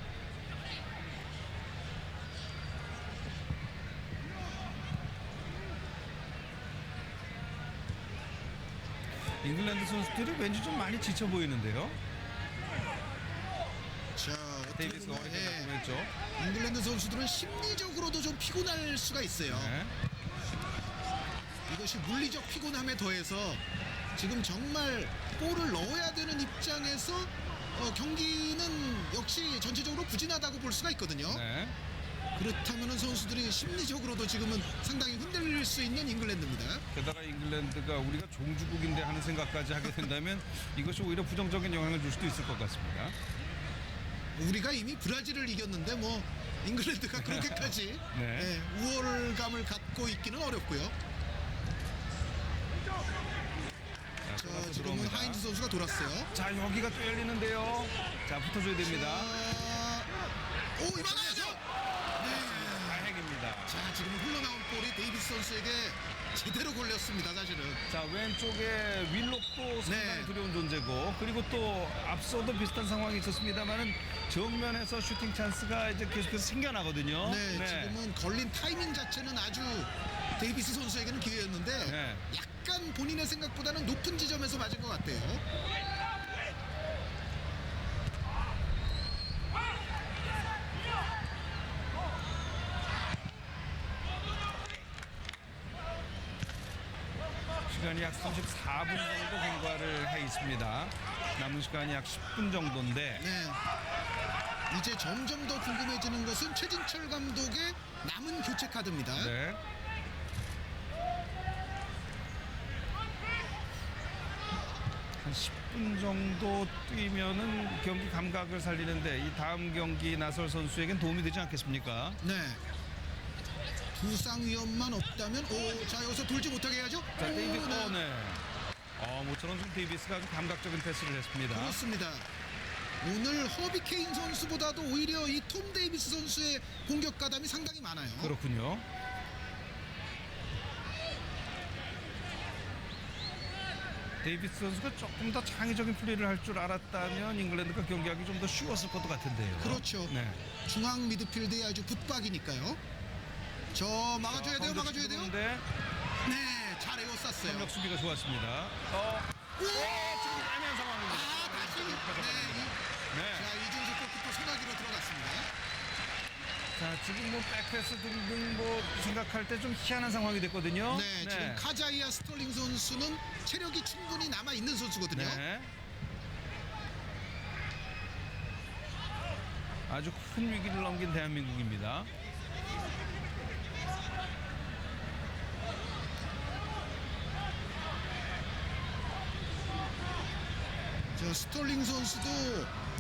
잉글랜드 선수들이 왠지 좀 많이 지쳐 보이는데요. 자, 어떻게 데이비스가 보면, 어렵게 예, 냈죠. 잉글랜드 선수들은 심리적으로도 좀 피곤할 수가 있어요. 네. 이것이 물리적 피곤함에 더해서 지금 정말 골을 넣어야 되는 입장에서 경기는 역시 전체적으로 부진하다고 볼 수가 있거든요. 네. 그렇다면 선수들이 심리적으로도 지금은 상당히 흔들릴 수 있는 잉글랜드입니다. 게다가 잉글랜드가 우리가 종주국인데 하는 생각까지 하게 된다면 이것이 오히려 부정적인 영향을 줄 수도 있을 것 같습니다. 우리가 이미 브라질을 이겼는데 뭐 잉글랜드가 그렇게까지 네. 예, 우월감을 갖고 있기는 어렵고요. 자, 자, 돌아서 지금은 들어옵니다. 하인즈 선수가 돌았어요. 자, 여기가 또 열리는데요. 자, 붙어줘야 됩니다. 오, 이만하죠. 다행입니다. 자, 지금 흘러나온 볼이 데이비스 선수에게 제대로 걸렸습니다. 사실은. 자, 왼쪽에 윌록도 상당히 네. 두려운 존재고, 그리고 또 앞서도 비슷한 상황이 있었습니다만은 정면에서 슈팅 찬스가 이제 계속해서 생겨나거든요. 네, 지금은 걸린 타이밍 자체는 아주 데이비스 선수에게는 기회였는데 네. 약간 본인의 생각보다는 높은 지점에서 맞은 것 같아요. 시간이 약 34분 정도 경과를 해 있습니다. 남은 시간이 약 10분 정도인데 네. 이제 점점 더 궁금해지는 것은 최진철 감독의 남은 교체 카드입니다. 네. 한 10분 정도 뛰면은 경기 감각을 살리는데 이 다음 경기 나설 선수에겐 도움이 되지 않겠습니까? 네. 부상 위험만 없다면 자 여기서 돌지 못하게 해야죠. 자, 데이비스, 네. 네. 모처럼 좀 데이비스가 아주 감각적인 패스를 했습니다. 그렇습니다. 오늘 허비 케인 선수보다도 오히려 이 톰 데이비스 선수의 공격 가담이 상당히 많아요. 그렇군요. 데이비스 선수가 조금 더 창의적인 플레이를 할 줄 알았다면 잉글랜드가 경기하기 좀 더 쉬웠을 것도 같은데요. 그렇죠. 네. 중앙 미드필드의 아주 붙박이니까요. 저 막아줘야 돼요. 막아줘야 돼요. 네. 네, 잘 에워쌌어요. 전력 수비가 좋았습니다. 지금 애매한 상황입니다. 다시. 네. 자, 이준수 골키퍼 소나기로 들어갔습니다. 자, 지금 뭐 백패스 등등 뭐 생각할 때 좀 희한한 상황이 됐거든요. 네, 지금 카자이아 스털링 선수는 체력이 충분히 남아 있는 선수거든요. 네. 아주 큰 위기를 넘긴 대한민국입니다. 저 스털링 선수도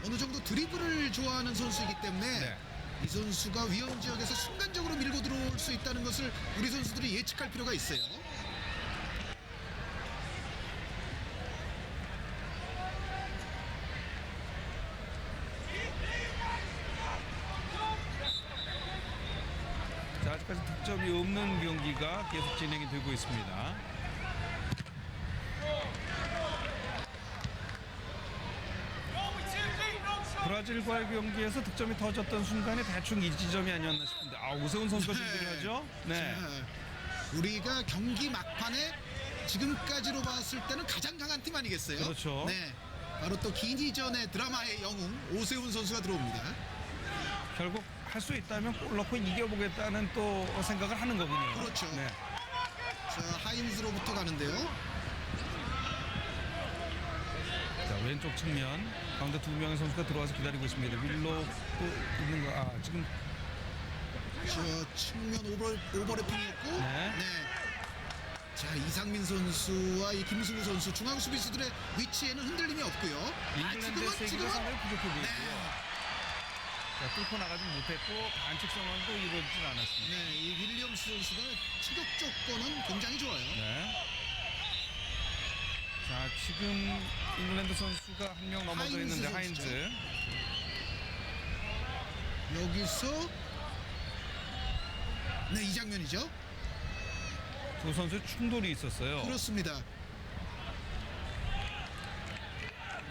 어느 정도 드리블을 좋아하는 선수이기 때문에 네. 이 선수가 위험 지역에서 순간적으로 밀고 들어올 수 있다는 것을 우리 선수들이 예측할 필요가 있어요. 자, 아직까지 득점이 없는 경기가 계속 진행이 되고 있습니다. 브라질과의 경기에서 득점이 터졌던 순간에 대충 이 지점이 아니었나 싶은데 오세훈 선수가 준비를 하죠? 네. 자, 우리가 경기 막판에 지금까지로 봤을 때는 가장 강한 팀 아니겠어요? 그렇죠. 네. 바로 또 기니전의 드라마의 영웅 오세훈 선수가 들어옵니다. 결국 할 수 있다면 골 넣고 이겨보겠다는 또 생각을 하는 거군요. 그렇죠. 네. 자, 하인즈로부터 가는데요. 자, 왼쪽 측면 가운데 두 명의 선수가 들어와서 기다리고 있습니다. 윌로도 있는 거. 지금 저 측면 오버래핑이 있고 네. 자, 이상민 선수와 이 김승우 선수 중앙 수비수들의 위치에는 흔들림이 없고요. 잉글랜드의 세기가 상당히 부족해 보이고요. 네. 자, 뚫고 나가지 못했고 반칙 상황도 이루어지진 않았습니다. 네, 이 윌리엄스 선수가 체격 조건은 굉장히 좋아요. 네. 자, 지금 잉글랜드 선수가 한 명 넘어져 하인즈 있는데 선수죠. 하인즈. 여기서 네, 이 장면이죠. 두 선수의 충돌이 있었어요. 그렇습니다.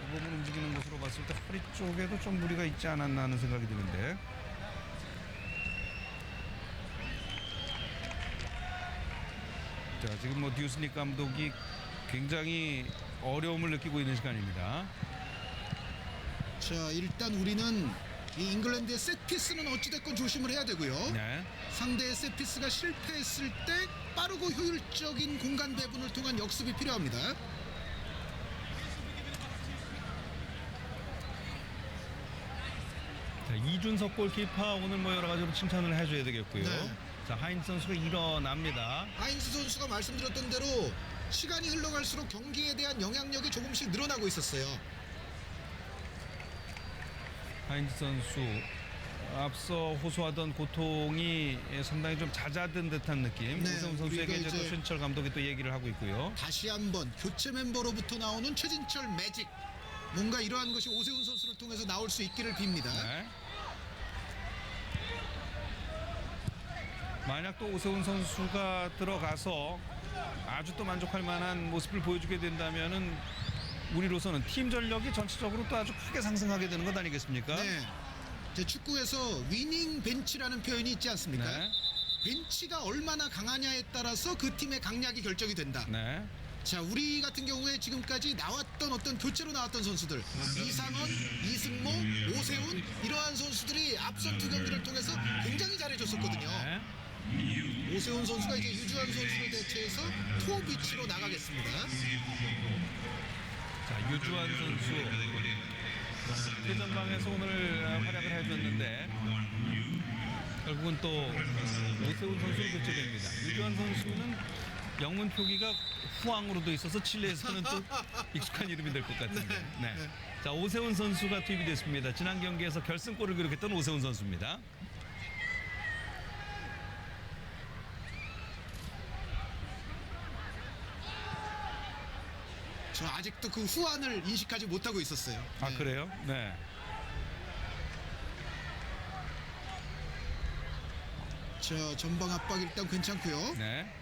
몸을 움직이는 것으로 봤을 때 허리 쪽에도 좀 무리가 있지 않았나 하는 생각이 드는데. 자, 지금 뭐 듀스닉 감독이 굉장히 어려움을 느끼고 있는 시간입니다. 자, 일단 우리는 이 잉글랜드의 셋피스는 어찌됐건 조심을 해야 되고요. 네. 상대의 셋피스가 실패했을 때 빠르고 효율적인 공간 배분을 통한 역습이 필요합니다. 자, 이준석 골키퍼 오늘 뭐 여러 가지로 칭찬을 해줘야 되겠고요. 네. 자, 하인즈 선수가 일어납니다. 하인스 선수가 말씀드렸던 대로 시간이 흘러갈수록 경기에 대한 영향력이 조금씩 늘어나고 있었어요. 하인즈 선수 앞서 호소하던 고통이 상당히 좀 잦아든 듯한 느낌. 네, 오세훈 선수에게 우리가 이제 또 이제 신철 감독이 또 얘기를 하고 있고요. 다시 한번 교체 멤버로부터 나오는 최진철 매직, 뭔가 이러한 것이 오세훈 선수를 통해서 나올 수 있기를 빕니다. 네. 만약 또 오세훈 선수가 들어가서 아주 또 만족할 만한 모습을 보여주게 된다면은 우리로서는 팀 전력이 전체적으로 또 아주 크게 상승하게 되는 것 아니겠습니까? 네. 제 축구에서 위닝 벤치라는 표현이 있지 않습니까? 네. 벤치가 얼마나 강하냐에 따라서 그 팀의 강약이 결정이 된다. 네. 자, 우리 같은 경우에 지금까지 나왔던 어떤 교체로 나왔던 선수들, 이상원, 이승모, 오세훈, 이러한 선수들이 앞선 두 경기를 통해서 굉장히 잘해줬었거든요. 네. 오세훈 선수가 이제 유주환 선수를 대체해서 투어 위치로 나가겠습니다. 자, 유주환 선수 최전방에서 오늘 활약을 해줬는데 결국은 또 오세훈 선수로 교체됩니다. 유주환 선수는 영문 표기가 후앙으로 돼 있어서 칠레에서는 또 익숙한 이름이 될 것 같은데. 네. 네. 자, 오세훈 선수가 투입이 됐습니다. 지난 경기에서 결승골을 기록했던 오세훈 선수입니다. 저 아직도 그 후안을 인식하지 못하고 있었어요. 아, 네. 그래요? 네. 저 전방 압박 일단 괜찮고요. 네.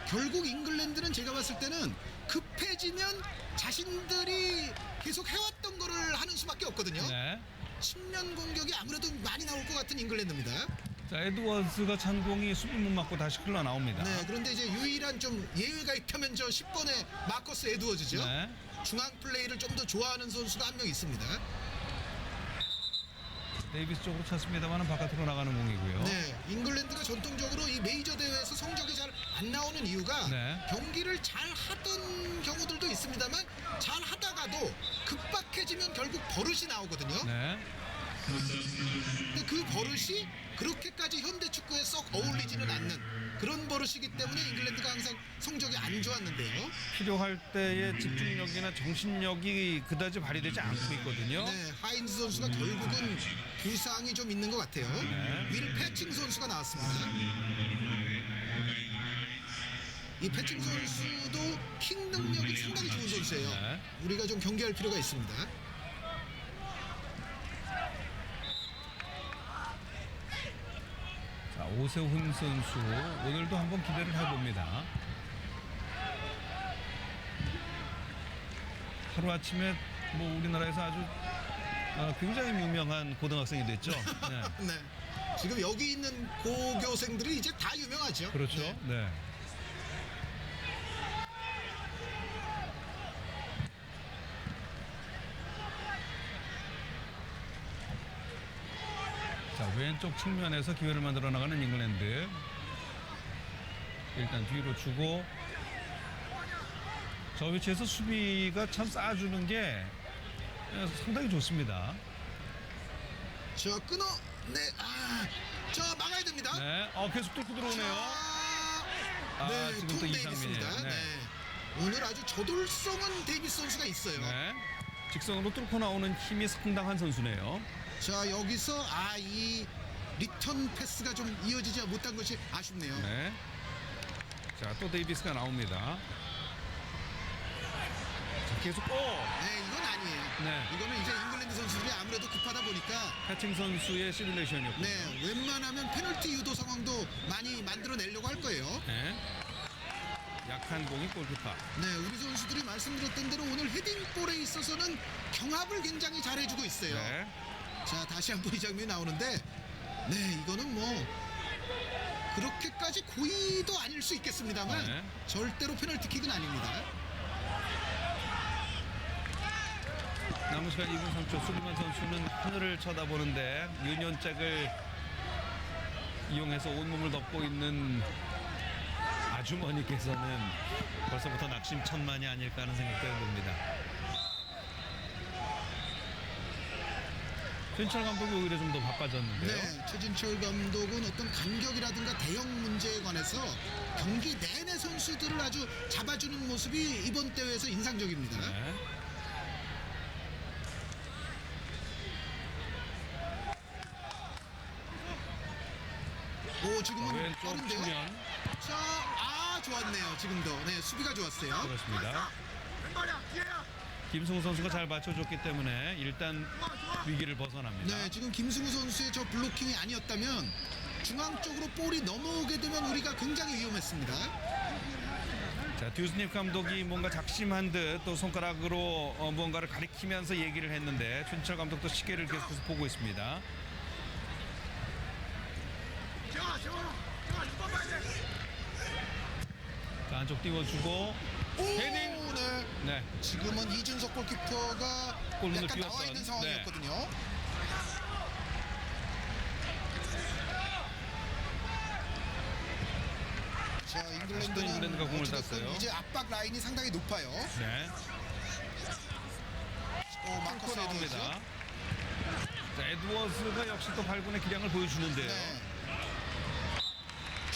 결국 잉글랜드는 제가 봤을 때는 급해지면 자신들이 계속 해왔던 거를 하는 수밖에 없거든요. 네. 측면 공격이 아무래도 많이 나올 것 같은 잉글랜드입니다. 자, 에드워즈가 찬 공이 수비문 맞고 다시 흘러나옵니다. 네, 그런데 이제 유일한 좀 예외가 있다면 저 10번의 마커스 에드워즈죠. 네. 중앙 플레이를 좀 더 좋아하는 선수가 한 명 있습니다. 데이비스 쪽으로 찼습니다만 바깥으로 나가는 공이고요. 네, 잉글랜드가 전통적으로 이 메이저 대회에서 성적이 잘 안 나오는 이유가 네. 경기를 잘 하던 경우들도 있습니다만 잘 하다가도 급박해지면 결국 버릇이 나오거든요. 네. 근데 그 버릇이 그렇게까지 현대 축구에 썩 어울리지는 않는 그런 버릇이기 때문에 잉글랜드가 항상 성적이 안 좋았는데요. 필요할 때의 집중력이나 정신력이 그다지 발휘되지 않고 있거든요. 네, 하인즈 선수가 결국은 부상이 좀 있는 것 같아요. 네. 윌 패칭 선수가 나왔습니다. 이 패칭 선수도 킥 능력이 상당히 좋은 선수예요. 네. 우리가 좀 경계할 필요가 있습니다. 자, 오세훈 선수 오늘도 한번 기대를 해봅니다. 하루아침에 뭐 우리나라에서 아주 굉장히 유명한 고등학생이 됐죠. 네. 네. 지금 여기 있는 고교생들이 이제 다 유명하죠. 그렇죠. 네. 네. 자, 왼쪽 측면에서 기회를 만들어 나가는 잉글랜드. 일단 뒤로 주고 저 위치에서 수비가 참 쌓아주는 게 상당히 좋습니다. 저 끊어. 네. 저 막아야 됩니다. 네, 계속 뚫고 들어오네요. 네, 지금 톰 또 데이비스입니다. 이상민이에요. 네. 네. 오늘 아주 저돌성은 데이비스 선수가 있어요. 네. 직선으로 뚫고 나오는 힘이 상당한 선수네요. 자, 여기서 이 리턴 패스가 좀 이어지지 못한 것이 아쉽네요. 네. 자, 또 데이비스가 나옵니다. 자, 계속 네, 이건 아니에요. 네. 이거는 이제 잉글랜드 선수들이 아무래도 급하다 보니까 패칭 선수의 시뮬레이션이었고. 네, 웬만하면 페널티 유도 상황도 많이 만들어내려고 할 거예요. 네. 약한 공이 골키퍼. 네, 우리 선수들이 말씀드렸던 대로 오늘 헤딩볼에 있어서는 경합을 굉장히 잘해주고 있어요. 네. 자, 다시 한번 이 장면이 나오는데, 네, 이거는 뭐 그렇게까지 고의도 아닐 수 있겠습니다만 네. 절대로 페널티킥은 아닙니다. 남은 시간 2분 3초. 수리만 선수는 하늘을 쳐다보는데 유년짝을 이용해서 온몸을 덮고 있는 아주머니께서는 벌써부터 낙심천만이 아닐까 하는 생각도 해봅니다. 최진철 감독이 오히려 좀 더 바빠졌는데요. 네, 최진철 감독은 어떤 간격이라든가 대형 문제에 관해서 경기 내내 선수들을 아주 잡아주는 모습이 이번 대회에서 인상적입니다. 네. 오, 지금은 왼쪽 빠른데요? 측면. 자, 좋았네요. 지금도. 네, 수비가 좋았어요. 그렇습니다. 김승우 선수가 잘 맞춰줬기 때문에 일단 위기를 벗어납니다. 네, 지금 김승우 선수의 저 블로킹이 아니었다면 중앙 쪽으로 볼이 넘어오게 되면 우리가 굉장히 위험했습니다. 자, 듀스닙 감독이 뭔가 작심한 듯 또 손가락으로 무언가를 가리키면서 얘기를 했는데 최진철 감독도 시계를 계속해서 보고 있습니다. 자, 안쪽 띄워주고 오, 헤딩! 네. 네, 지금은 이준석 골키퍼가 골문을 약간 나와 띄웠던, 있는 상황이었거든요. 자, 다시 또 잉글랜드는 잉글랜드가 공을 어찌됐든 땄어요. 이제 압박 라인이 상당히 높아요. 네, 마커스 뚫고 에드워즈. 나옵니다. 자, 에드워즈가 역시 또 발군의 기량을 보여주는데요. 네.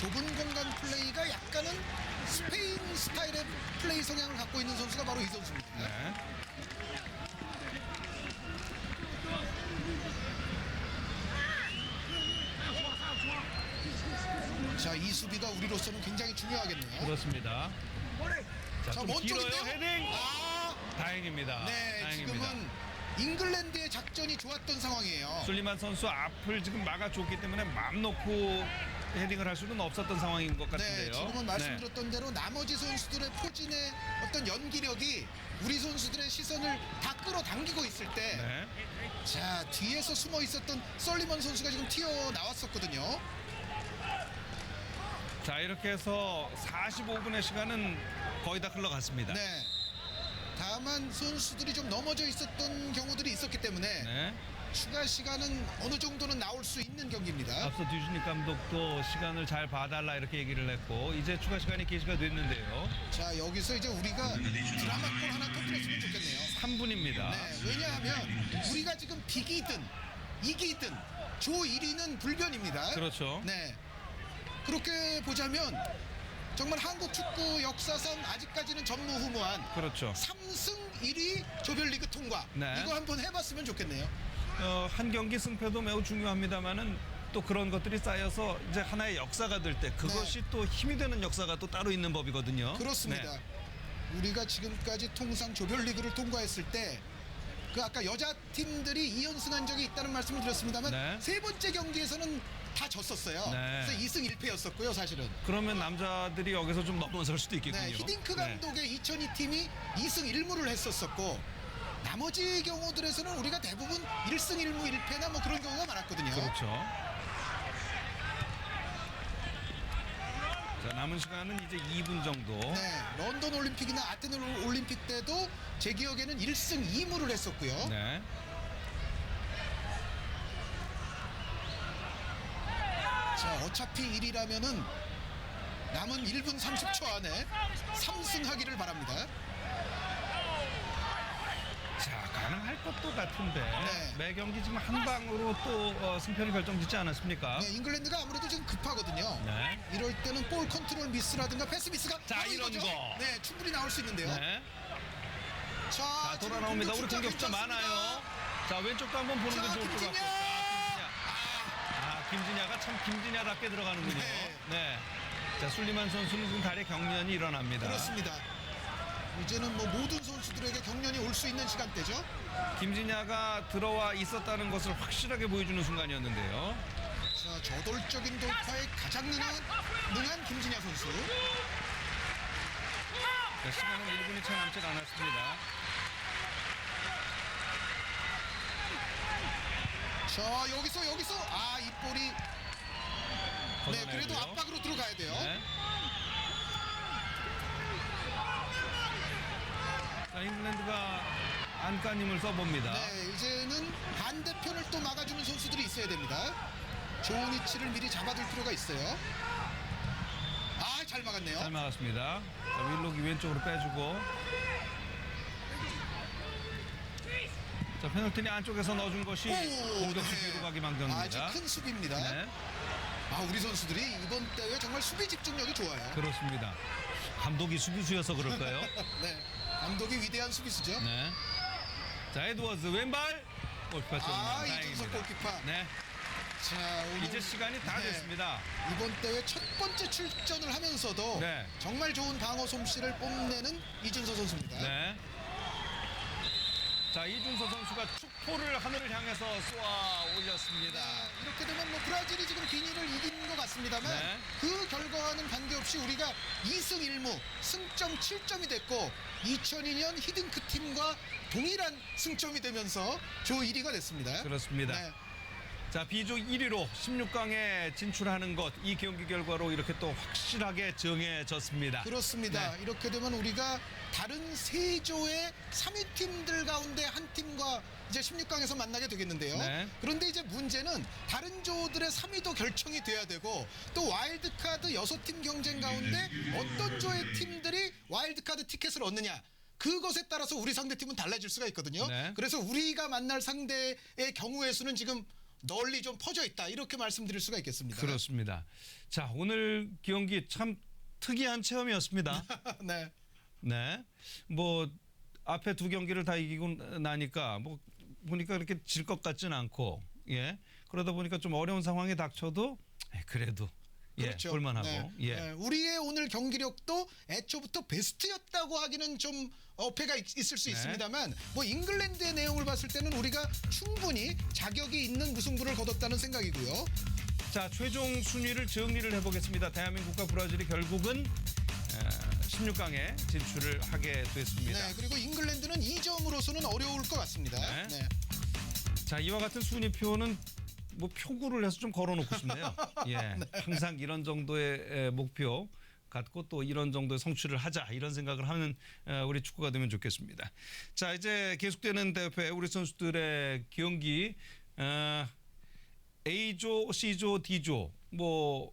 좁은 공간 플레이가 약간은 스페인 스타일의 플레이 성향을 갖고 있는 선수가 바로 이 선수입니다. 네. 자, 이 수비가 우리로서는 굉장히 중요하겠네요. 그렇습니다. 자, 자, 좀 먼 길어요. 쪽인데요? 헤딩. 아, 다행입니다. 네, 다행입니다. 지금은 잉글랜드의 작전이 좋았던 상황이에요. 술리만 선수 앞을 지금 막아줬기 때문에 마음 놓고 헤딩을 할 수는 없었던 상황인 것 같은데요. 네, 지금은 말씀드렸던 대로 나머지 선수들의 포진의 어떤 연기력이 우리 선수들의 시선을 다 끌어당기고 있을 때, 네. 자, 뒤에서 숨어 있었던 설리먼 선수가 지금 튀어나왔었거든요. 자, 이렇게 해서 45분의 시간은 거의 다 흘러갔습니다. 네. 다만 선수들이 좀 넘어져 있었던 경우들이 있었기 때문에 네. 추가 시간은 어느 정도는 나올 수 있는 경기입니다. 앞서 듀즈닉 감독도 시간을 잘 봐달라 이렇게 얘기를 했고 이제 추가 시간이 게시가 됐는데요. 자, 여기서 이제 우리가 드라마골 하나 터뜨렸으면 좋겠네요. 3분입니다. 네, 왜냐하면 우리가 지금 비기든 이기든 조 1위는 불변입니다. 그렇죠. 네, 그렇게 보자면 정말 한국 축구 역사상 아직까지는 전무후무한 그렇죠. 3승 1위 조별리그 통과. 네. 이거 한번 해봤으면 좋겠네요. 한 경기 승패도 매우 중요합니다만은 또 그런 것들이 쌓여서 이제 하나의 역사가 될 때 그것이 네. 또 힘이 되는 역사가 또 따로 있는 법이거든요. 그렇습니다. 네. 우리가 지금까지 통상 조별리그를 통과했을 때 그 아까 여자 팀들이 2연승한 적이 있다는 말씀을 드렸습니다만 네. 세 번째 경기에서는 다 졌었어요. 네. 그래서 2승 1패였었고요, 사실은. 그러면 남자들이 여기서 좀 넘어설 수도 있겠군요. 네, 히딩크 네. 감독의 2002 팀이 2승 1무를 했었었고 나머지 경우들에서는 우리가 대부분 1승 1무 1패나 뭐 그런 경우가 많았거든요. 그렇죠. 자, 남은 시간은 이제 2분 정도. 네, 런던 올림픽이나 아테네 올림픽 때도 제 기억에는 1승 2무를 했었고요. 네. 자, 어차피 1위라면은 남은 1분 30초 안에 3승 하기를 바랍니다. 자, 가능할 것도 같은데 네. 매 경기 지금 한 방으로 또 승패를 결정짓지 않았습니까? 네, 잉글랜드가 아무래도 지금 급하거든요. 네. 이럴 때는 볼 컨트롤 미스라든가 패스 미스가 자, 바로 이런 이거죠. 거. 네, 충분히 나올 수 있는데요. 네. 자, 자, 돌아 나옵니다. 우리 공격 숫자 괜찮습니다. 많아요. 자, 왼쪽도 한번 보는 게 자, 좋을 것 같고. 김진야! 김진야가 참 김진야답게 들어가는군요. 네. 네. 자, 술리만 선수는 지금 다리 경련이 일어납니다. 그렇습니다. 이제는 뭐 모든 선수들에게 경련이 올 수 있는 시간대죠. 김진야가 들어와 있었다는 것을 확실하게 보여주는 순간이었는데요. 자, 저돌적인 돌파에 가장 능한 김진야 선수. 자, 시간은 1분이 채 남지 않았습니다. 자, 여기서 이 볼이 네, 그래도 걷어내고요. 압박으로 들어가야 돼요. 네. 자, 잉글랜드가 안까님을 써봅니다. 네, 이제는 반대편을 또 막아주는 선수들이 있어야 됩니다. 좋은 위치를 미리 잡아둘 필요가 있어요. 아, 잘 막았네요. 잘 막았습니다. 자, 윌록이 왼쪽으로 빼주고. 자, 페널티니 안쪽에서 넣어준 것이 공격수 뒤로 가게 만듭니다. 아주 큰 수비입니다. 네, 아, 우리 선수들이 이번 대회 정말 수비 집중력이 좋아요. 그렇습니다. 감독이 수비수여서 그럴까요? 네, 감독이 위대한 수비수죠. 네. 자, 에드워즈 왼발 골키퍼 쪽입니다. 아, 이준석 다행입니다. 골키퍼. 네, 자, 오늘 이제 시간이 다 네, 됐습니다. 이번 대회 첫 번째 출전을 하면서도 네. 정말 좋은 방어 솜씨를 뽐내는 이준서 선수입니다. 네. 자, 이준서 선수가 축포를 하늘을 향해서 쏘아 올렸습니다. 네, 이렇게 되면 뭐 브라질이 지금 기니를 이긴 것 같습니다만 네. 그 결과와는 관계없이 우리가 2승 1무 승점 7점이 됐고 2002년 히딩크 팀과 동일한 승점이 되면서 조 1위가 됐습니다. 그렇습니다. 네. 자, B조 1위로 16강에 진출하는 것, 이 경기 결과로 이렇게 또 확실하게 정해졌습니다. 그렇습니다. 네. 이렇게 되면 우리가 다른 세 조의 3위 팀들 가운데 한 팀과 이제 16강에서 만나게 되겠는데요. 네. 그런데 이제 문제는 다른 조들의 3위도 결정이 돼야 되고 또 와일드카드 6팀 경쟁 가운데 어떤 조의 팀들이 와일드카드 티켓을 얻느냐. 그것에 따라서 우리 상대팀은 달라질 수가 있거든요. 네. 그래서 우리가 만날 상대의 경우의 수는 지금 널리 좀 퍼져 있다 이렇게 말씀드릴 수가 있겠습니다. 그렇습니다. 자, 오늘 경기 참 특이한 체험이었습니다. 네. 네. 뭐 앞에 두 경기를 다 이기고 나니까 뭐 보니까 그렇게 질 것 같지는 않고 예. 그러다 보니까 좀 어려운 상황에 닥쳐도 그래도 그렇죠. 볼만하고 네. 예. 네. 우리의 오늘 경기력도 애초부터 베스트였다고 하기는 좀 어폐가 있을 수 네. 있습니다만 뭐 잉글랜드의 내용을 봤을 때는 우리가 충분히 자격이 있는 무승부를 거뒀다는 생각이고요. 자, 최종 순위를 정리를 해보겠습니다. 대한민국과 브라질이 결국은 16강에 진출을 하게 됐습니다. 네. 그리고 잉글랜드는 2점으로서는 어려울 것 같습니다. 네. 네. 자, 이와 같은 순위표는 뭐 표구를 해서 좀 걸어놓고 싶네요. 예, 항상 이런 정도의 목표 갖고 또 이런 정도의 성취를 하자 이런 생각을 하는 우리 축구가 되면 좋겠습니다. 자, 이제 계속되는 대회 우리 선수들의 경기 A조, C조, D조 뭐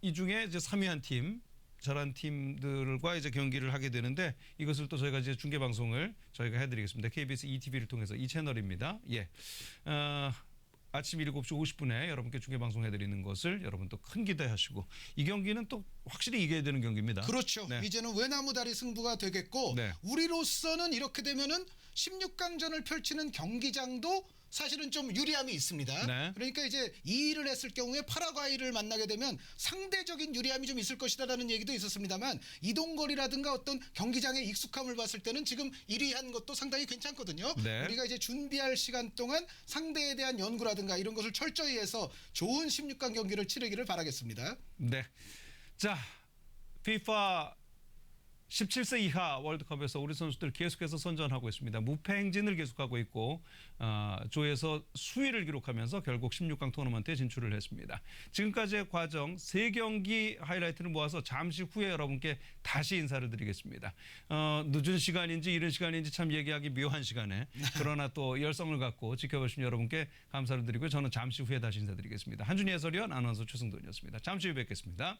이 중에 이제 3위한 팀. 잘한 팀들과 이제 경기를 하게 되는데 이것을 또 저희가 이제 중계 방송을 저희가 해드리겠습니다. KBS ETV를 통해서 이 채널입니다. 예, 아침 7시 50분에 여러분께 중계 방송 해드리는 것을 여러분 또 큰 기대하시고 이 경기는 또 확실히 이겨야 되는 경기입니다. 그렇죠. 네. 이제는 외나무다리 승부가 되겠고 네. 우리로서는 이렇게 되면은 16강전을 펼치는 경기장도 사실은 좀 유리함이 있습니다. 네. 그러니까 이제 2위를 했을 경우에 파라과이를 만나게 되면 상대적인 유리함이 좀 있을 것이다라는 얘기도 있었습니다만 이동거리라든가 어떤 경기장의 익숙함을 봤을 때는 지금 1위 한 것도 상당히 괜찮거든요. 네. 우리가 이제 준비할 시간 동안 상대에 대한 연구라든가 이런 것을 철저히 해서 좋은 16강 경기를 치르기를 바라겠습니다. 네. 자, FIFA 17세 이하 월드컵에서 우리 선수들 계속해서 선전하고 있습니다. 무패 행진을 계속하고 있고 조에서 수위를 기록하면서 결국 16강 토너먼트에 진출을 했습니다. 지금까지의 과정 3경기 하이라이트를 모아서 잠시 후에 여러분께 다시 인사를 드리겠습니다. 늦은 시간인지 이른 시간인지 참 얘기하기 묘한 시간에 그러나 또 열성을 갖고 지켜보신 여러분께 감사를 드리고 저는 잠시 후에 다시 인사드리겠습니다. 한준희 해설위원 아나운서 최승돈이었습니다. 잠시 후에 뵙겠습니다.